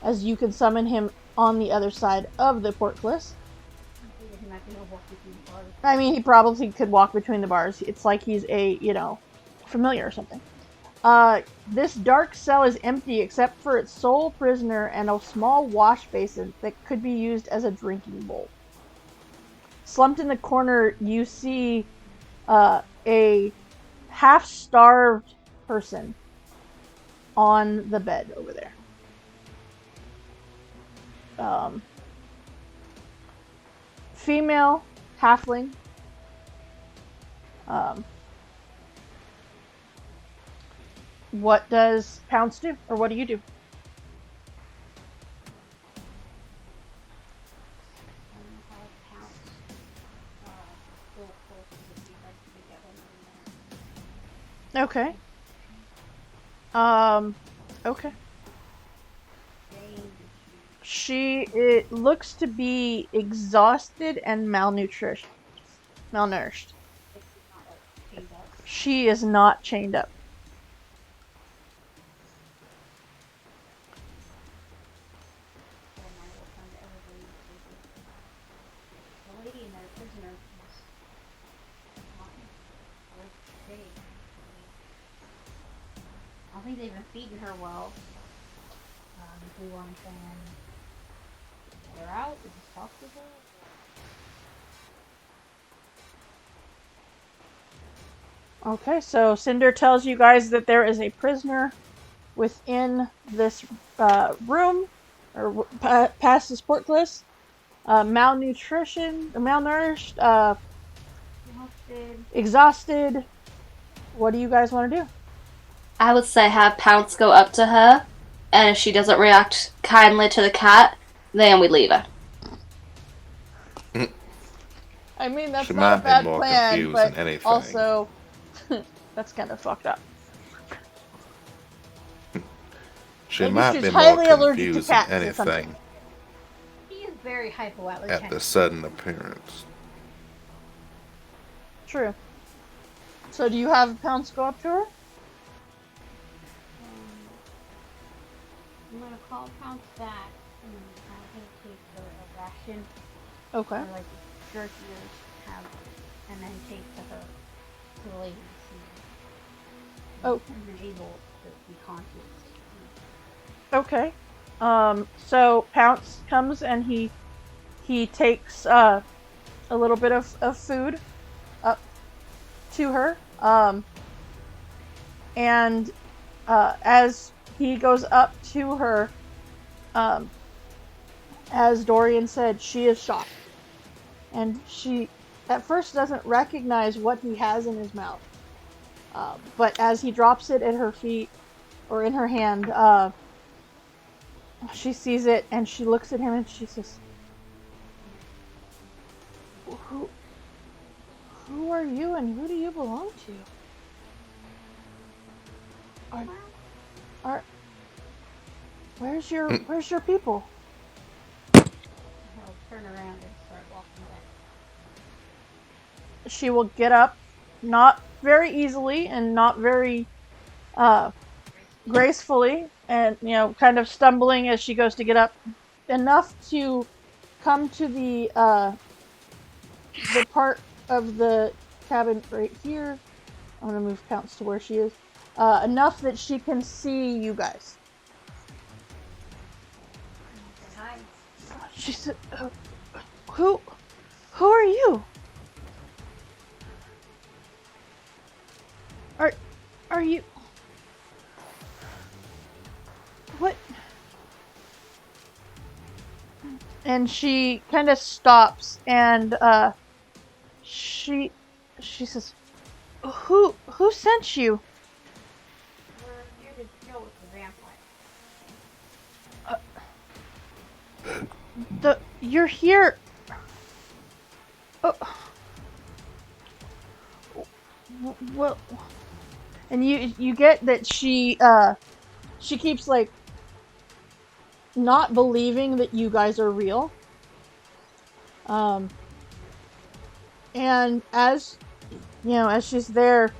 as you can summon him on the other side of the portcullis. I mean, he probably could walk between the bars. It's like he's a, familiar or something. This dark cell is empty except for its sole prisoner and a small wash basin that could be used as a drinking bowl. Slumped in the corner, you see a half-starved person on the bed over there. Female, halfling. What does Pounce do? Or what do you do? Okay. Okay. It looks to be exhausted and malnourished. She is not chained up. I don't think they've been feeding her well. Do one thing. Get her out? Just talk to her? Okay, so Cinder tells you guys that there is a prisoner within this room, or past this portcullis. Malnourished, exhausted. What do you guys want to do? I would say have Pounce go up to her and if she doesn't react kindly to the cat, then we leave her. I mean, that's She not a might be bad more plan, confused but than anything. also, that's kind of fucked up. She Maybe might she's be more highly allergic to confused than cats or something. anything He is very hypoallergenic. at the sudden appearance. True. So do you have Pounce go up to her? I'm gonna call Pounce back and have him take her a ration Okay. or like jerky or have, and then take to her to the lady Oh. and then able to be conscious. Okay. So Pounce comes and he takes a little bit of food up to her. And as he goes up to her, as Dorian said, she is shocked. And she at first doesn't recognize what he has in his mouth. But as he drops it at her feet, or in her hand, she sees it and she looks at him and she says, Who are you and who do you belong to? Where's your people? I'll turn around and start walking back. She will get up, not very easily and not very gracefully, and kind of stumbling as she goes to get up, enough to come to the part of the cabin right here. I'm gonna move Pounce to where she is, enough that she can see you guys. Hi. She said, "Who are you? Are you what?" And she kind of stops and she says, "Who sent you?" We're here to deal with the vampire. You're here. Well, and you get that she keeps like not believing that you guys are real. And as as she's there,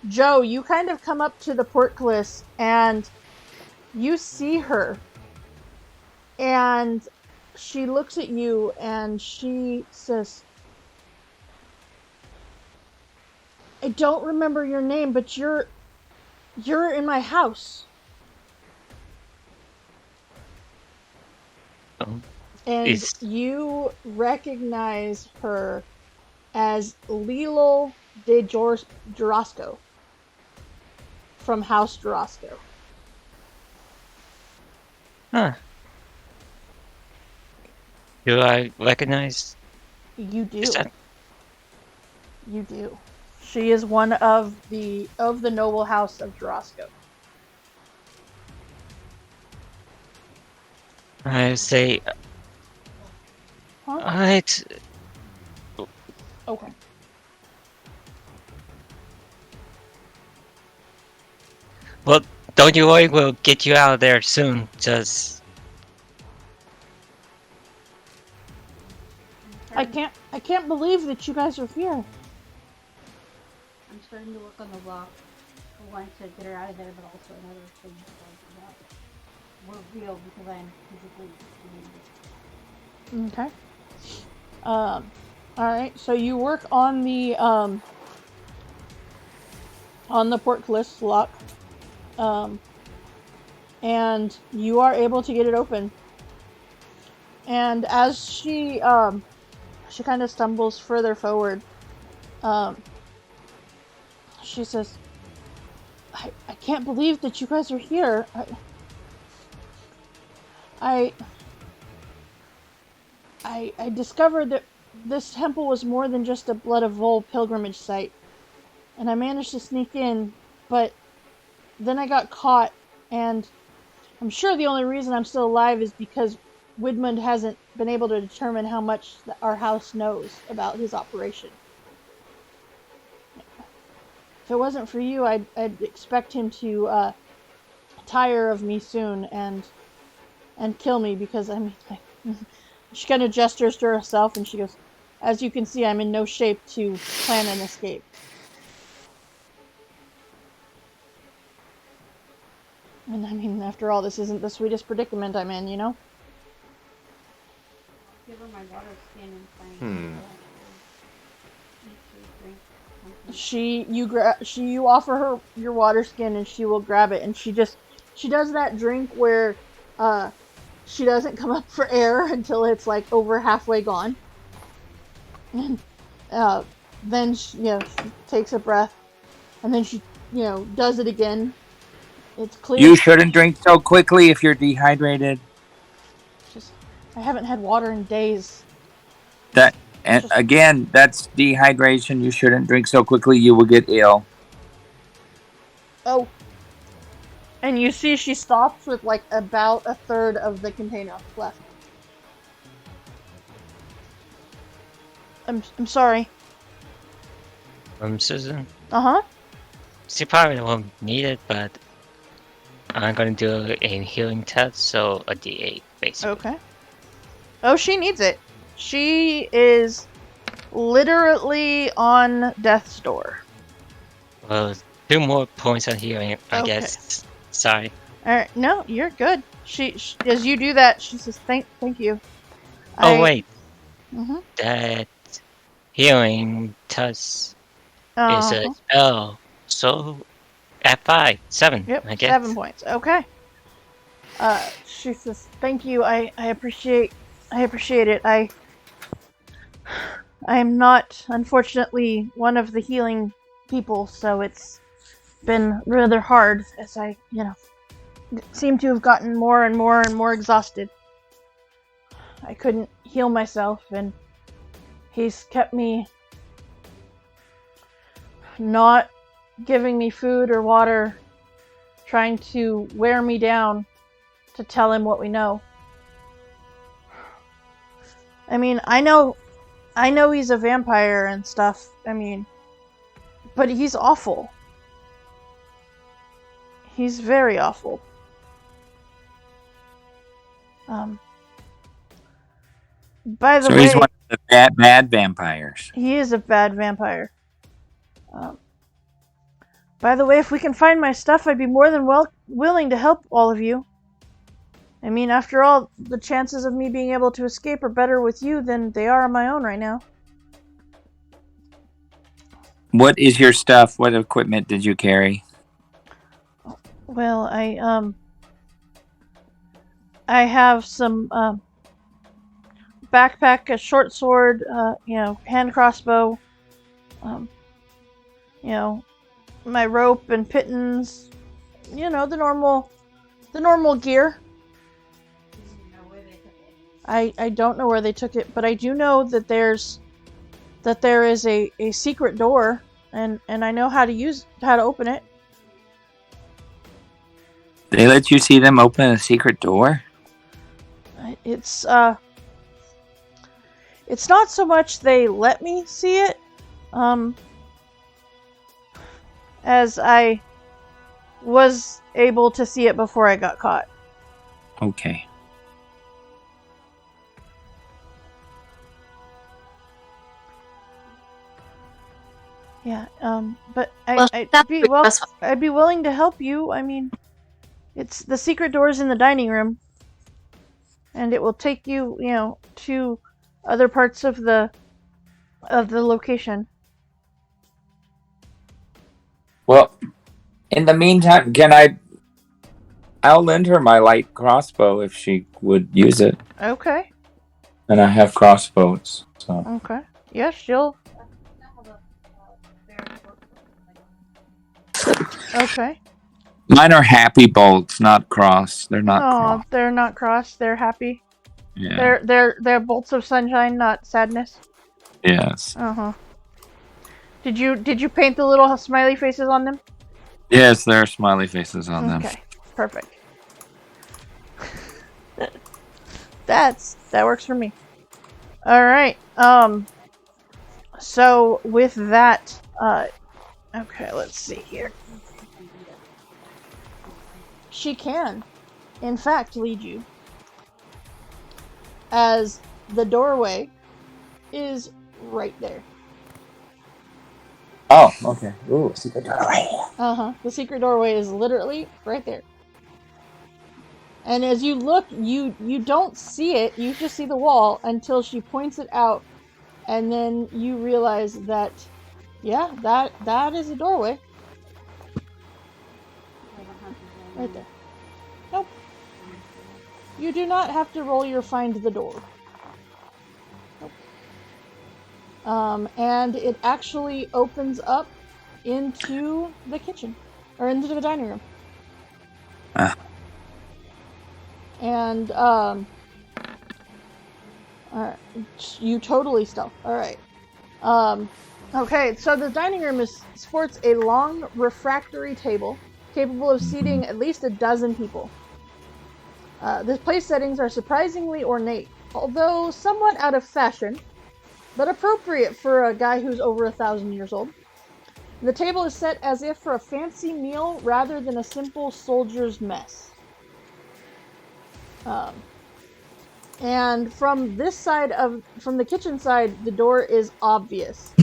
Joe, you kind of come up to the portcullis and you see her, and she looks at you and she says, "I don't remember your name, but you're in my house." Oh, And you recognize her as Lilo de Jurasco from House Jurasco. huh. Do I recognize? You do. Is that? You do. She is one of the noble house of Jurasco. I say, Huh? alright. Okay. Well, don't you worry, we'll get you out of there soon. Just I can't believe that you guys are here. I'm starting to work on the lock. I want to get her out of there, but also another thing that we're real because I'm physically immune. Okay. Alright, so you work on the portcullis lock. And you are able to get it open. And as she kind of stumbles further forward, she says, I can't believe that you guys are here. I discovered that this temple was more than just a Blood of Vol pilgrimage site. And I managed to sneak in, but then I got caught, and I'm sure the only reason I'm still alive is because Widmund hasn't been able to determine how much our house knows about his operation. If it wasn't for you, I'd expect him to tire of me soon and kill me because I mean, she kind of gestures to herself and she goes, "As you can see, I'm in no shape to plan an escape." And I mean, after all, this isn't the sweetest predicament I'm in, you know? Give her my water skin and thing. You offer her your water skin and she will grab it, and she does that drink where she doesn't come up for air until it's like over halfway gone. And then she takes a breath, and then she does it again. It's clear. You shouldn't drink so quickly if you're dehydrated. Just I haven't had water in days. Again, that's dehydration. You shouldn't drink so quickly. You will get ill. Oh. And you see she stops with like about a third of the container left. I'm sorry. Susan? Uh-huh. She probably won't need it, but I'm gonna do a healing test, so a D8, basically. Okay. Oh, she needs it. She is literally on death's door. Well, 2 more points on healing, I guess. Sorry. Alright, no, you're good. She as you do that, she says, thank you. Wait. Mm-hmm. That healing test is a spell, so at 7, yep, I guess. 7 points. Okay. She says, thank you. I appreciate it. I am not, unfortunately, one of the healing people, so it's been rather hard as I, seem to have gotten more and more and more exhausted. I couldn't heal myself, and he's kept me not giving me food or water, trying to wear me down to tell him what we know. I mean, I know he's a vampire and stuff, but he's awful. He's very awful. By the way, he's one of the bad vampires. He is a bad vampire. By the way, if we can find my stuff, I'd be more than willing to help all of you. I mean, after all, the chances of me being able to escape are better with you than they are on my own right now. What is your stuff? What equipment did you carry? Well, I have some backpack, a short sword, hand crossbow, my rope and pittance, the normal gear. I don't know where they took it, but I do know that there is a secret door, and I know how to open it. They let you see them open a secret door? It's not so much they let me see it, as I was able to see it before I got caught. Okay. Yeah, but I'd be willing to help you. I mean, it's the secret door's in the dining room, and it will take you, to other parts of the location. Well, in the meantime, I'll lend her my light crossbow if she would use it. Okay. And I have crossbows, so. Okay. Yeah, she'll. Okay. Mine are happy bolts, not cross. They're not cross. They're not cross. They're happy. Yeah. They're bolts of sunshine, not sadness. Yes. Uh-huh. Did you paint the little smiley faces on them? Yes, there are smiley faces on them. Okay, perfect. that works for me. All right. So with that, okay, let's see here. She can, in fact, lead you, as the doorway is right there. Oh, okay. Ooh, secret doorway. The secret doorway is literally right there. And as you look, you don't see it. You just see the wall until she points it out, and then you realize that, yeah, that is a doorway right there. Nope. You do not have to roll your find the door. Nope. And it actually opens up into the kitchen, or into the dining room. And alright, you totally stealth. All right. Okay, so the dining room sports a long refractory table capable of seating at least a dozen people. The place settings are surprisingly ornate, although somewhat out of fashion, but appropriate for a guy who's over 1,000 years old. The table is set as if for a fancy meal rather than a simple soldier's mess. And from this side from the kitchen side, the door is obvious,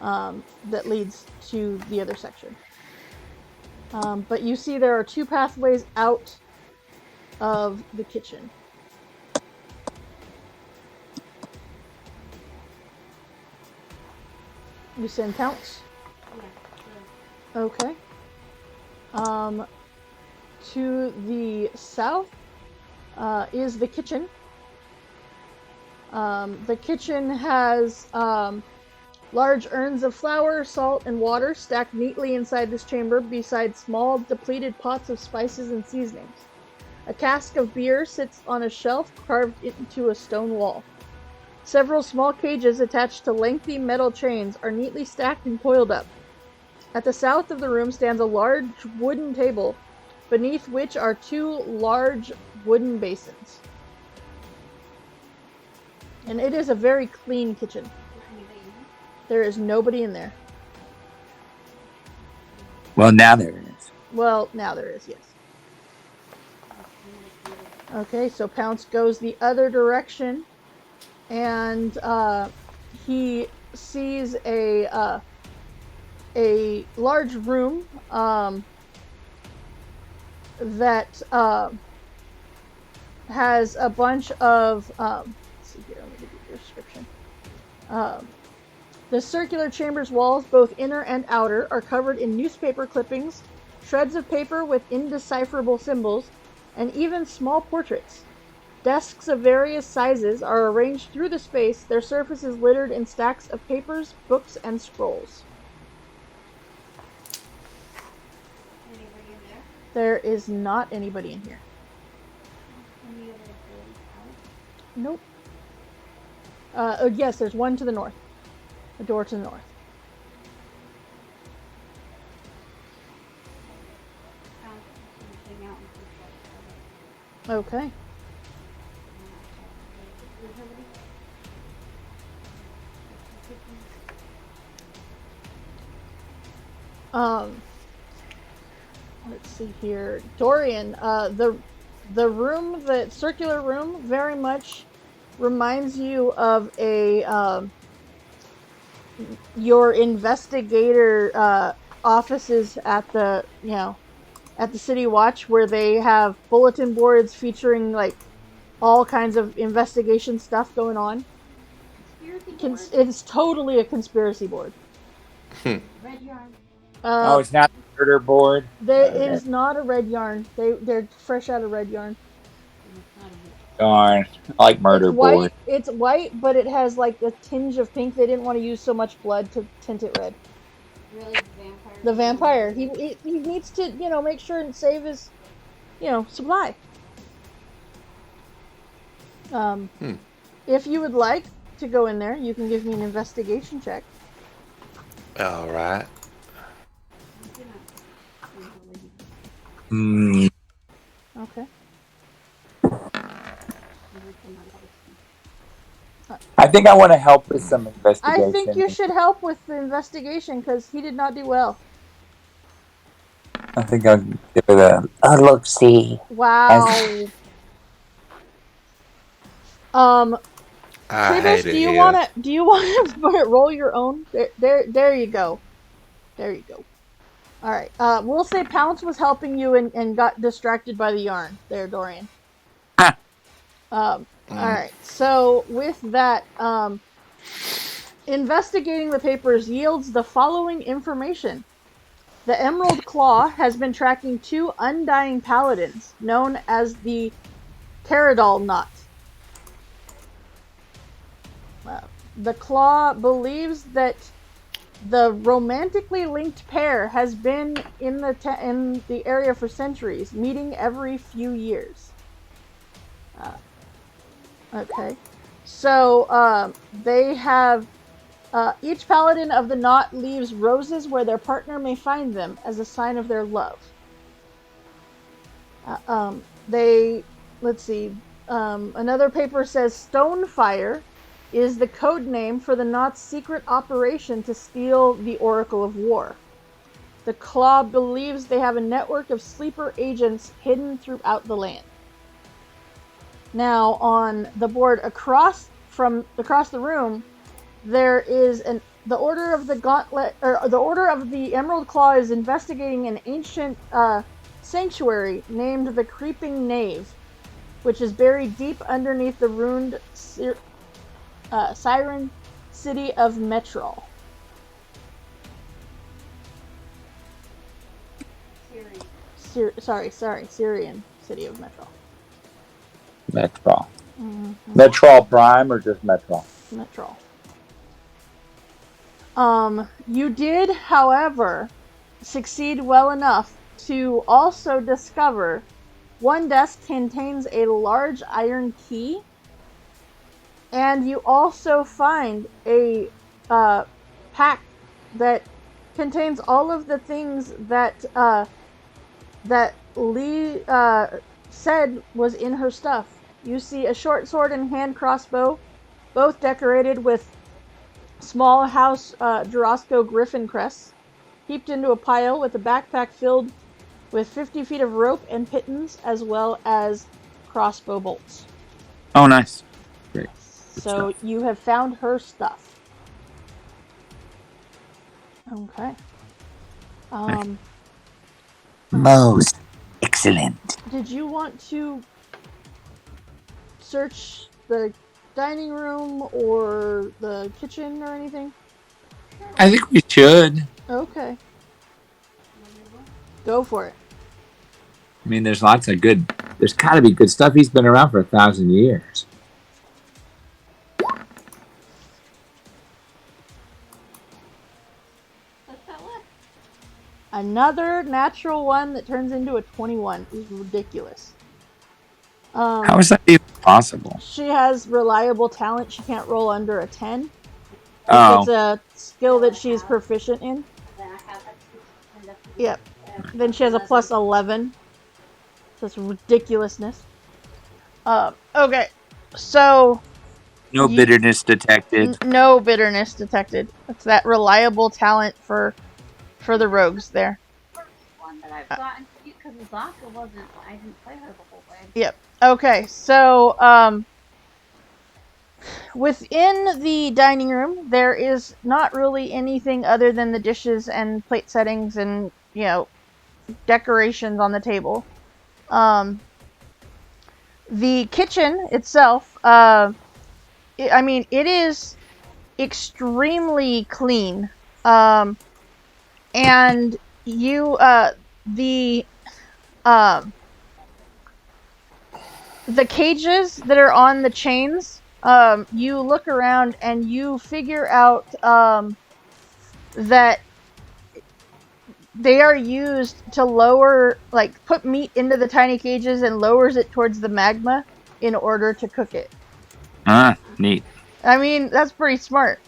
that leads to the other section. But you see there are two pathways out of the kitchen. You send Pounce? Yeah. Okay. To the south is the kitchen. The kitchen has large urns of flour, salt, and water stacked neatly inside this chamber beside small depleted pots of spices and seasonings. A cask of beer sits on a shelf carved into a stone wall. Several small cages attached to lengthy metal chains are neatly stacked and coiled up. At the south of the room stands a large wooden table, beneath which are two large wooden basins. And it is a very clean kitchen. There is nobody in there. Well, now there is. Well, now there is, yes. Okay, so Pounce goes the other direction, and he sees a large room that has a bunch of let's see here, let me give you a description. The circular chamber's walls, both inner and outer, are covered in newspaper clippings, shreds of paper with indecipherable symbols, and even small portraits. Desks of various sizes are arranged through the space, their surfaces littered in stacks of papers, books, and scrolls. Anybody in there? There is not anybody in here. Any other doors out? Nope. Yes, there's one to the north. A door to the north. Found something out and push that. Okay. Is somebody? Let's see here. Dorian, the room, the circular room, very much reminds you of a your investigator offices at the at the City Watch, where they have bulletin boards featuring like all kinds of investigation stuff going on. Conspiracy board? It's totally a conspiracy board. Red yarn. Oh, it's not the murder board. It is not a red yarn. They're fresh out of red yarn. Darn, I like murder It's white. board. It's white, but it has like a tinge of pink. They didn't want to use so much blood to tint it red. Really, the vampire? The vampire. He needs to make sure and save his supply. If you would like to go in there, you can give me an investigation check. All right. Hmm. Okay. think I want to help with some I investigation. think you should help with the investigation because he did not do well. I think I'll give it a look-see. Wow. I Phoebus, hate it here. do you wanna roll your own? There you go. There you go. All right. We'll say Pounce was helping you and got distracted by the yarn. There, Dorian. Ha! All right. So with that, investigating the papers yields the following information. The Emerald Claw has been tracking 2 undying paladins, known as the Caradol Knot. The Claw believes that the romantically linked pair has been in the area for centuries, meeting every few years. Okay. So they have each paladin of the knot leaves roses where their partner may find them as a sign of their love. Let's see. Another paper says Stonefire is the code name for the knot's secret operation to steal the Oracle of War. The Claw believes they have a network of sleeper agents hidden throughout the land. Now, on the board across the room, there is the Order of the Gauntlet, or the Order of the Emerald Claw is investigating an ancient sanctuary named the Creeping Nave, which is buried deep underneath the ruined Siren city of Metrol. Syrian city of Metrol. Metrol. Metrol Prime or just Metrol? Metrol. You did, however, succeed well enough to also discover one desk contains a large iron key, and you also find a pack that contains all of the things that Lee said was in her stuff. You see a short sword and hand crossbow, both decorated with small house Jurasco griffin crests, heaped into a pile with a backpack filled with 50 feet of rope and pittons, as well as crossbow bolts. Oh, nice. Great. Good So stuff. you have found her stuff. Okay. Most excellent. Did you want to search the dining room or the kitchen or anything? I think we should. Okay. Go for it. I mean, there's lots of good. There's got to be good stuff. He's been around for 1,000 years. Another natural one that turns into a 21 is ridiculous. How is that even possible? She has reliable talent. She can't roll under a 10. Oh. It's a skill that she's proficient in. Yep. Then she has a plus 11. So it's ridiculousness. Okay. So... No bitterness detected. No bitterness detected. It's that reliable talent for the rogues there. One that I've gotten because Zaka wasn't. I didn't play her the whole way. Yep. Okay. So within the dining room, there is not really anything other than the dishes and plate settings and decorations on the table. The kitchen itself, it is extremely clean. And you, the cages that are on the chains, you look around and you figure out, that they are used to put meat into the tiny cages and lowers it towards the magma in order to cook it. Neat. I mean, that's pretty smart.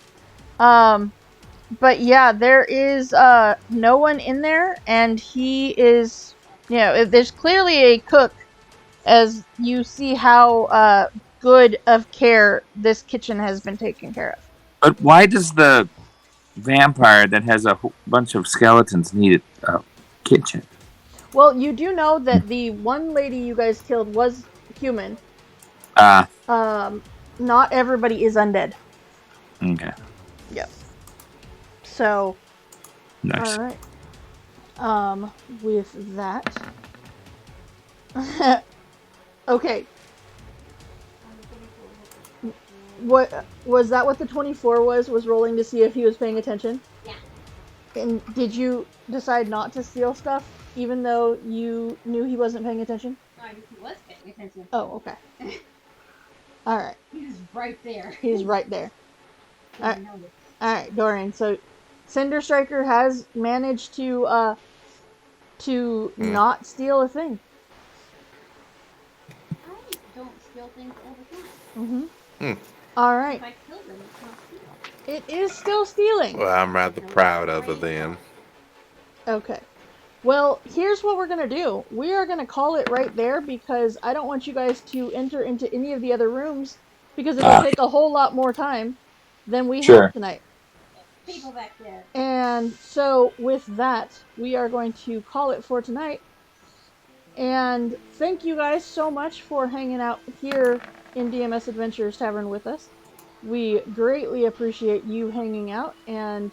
But yeah, there is no one in there, and he is, there's clearly a cook, as you see how good of care this kitchen has been taken care of. But why does the vampire that has a bunch of skeletons need a kitchen? Well, you do know that the one lady you guys killed was human. Not everybody is undead. Okay. Yep. So, Nice. all right. With that, okay. What was that? What the 24 was? Was rolling to see if he was paying attention. Yeah. And did you decide not to steal stuff, even though you knew he wasn't paying attention? No, I knew he was paying attention. Oh, okay. All right. He was right there. He's right there. I All right, Dorian. So, Cinder Striker has managed to not steal a thing. I don't steal things all the time. Mm-hmm. All right. If I kill them, it's not stealing. It is still stealing. Well, I'm rather proud of it then. Okay. Well, here's what we're going to do. We are going to call it right there because I don't want you guys to enter into any of the other rooms because it'll take a whole lot more time than we have tonight. People back there. And so with that, we are going to call it for tonight. And thank you guys so much for hanging out here in DMS Adventures Tavern with us. We greatly appreciate you hanging out and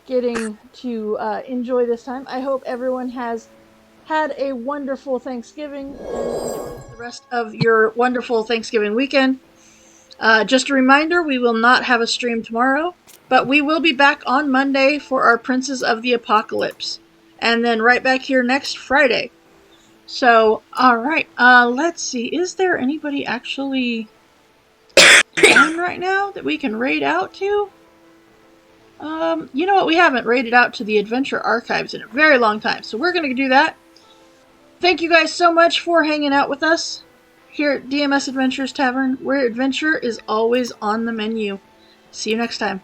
getting to enjoy this time. I hope everyone has had a wonderful Thanksgiving and enjoy the rest of your wonderful Thanksgiving weekend. Just a reminder, we will not have a stream tomorrow, but we will be back on Monday for our Princes of the Apocalypse. And then right back here next Friday. So, alright, let's see. Is there anybody actually on right now that we can raid out to? You know what? We haven't raided out to the Adventure Archives in a very long time, so we're going to do that. Thank you guys so much for hanging out with us here at DMS Adventures Tavern, where adventure is always on the menu. See you next time.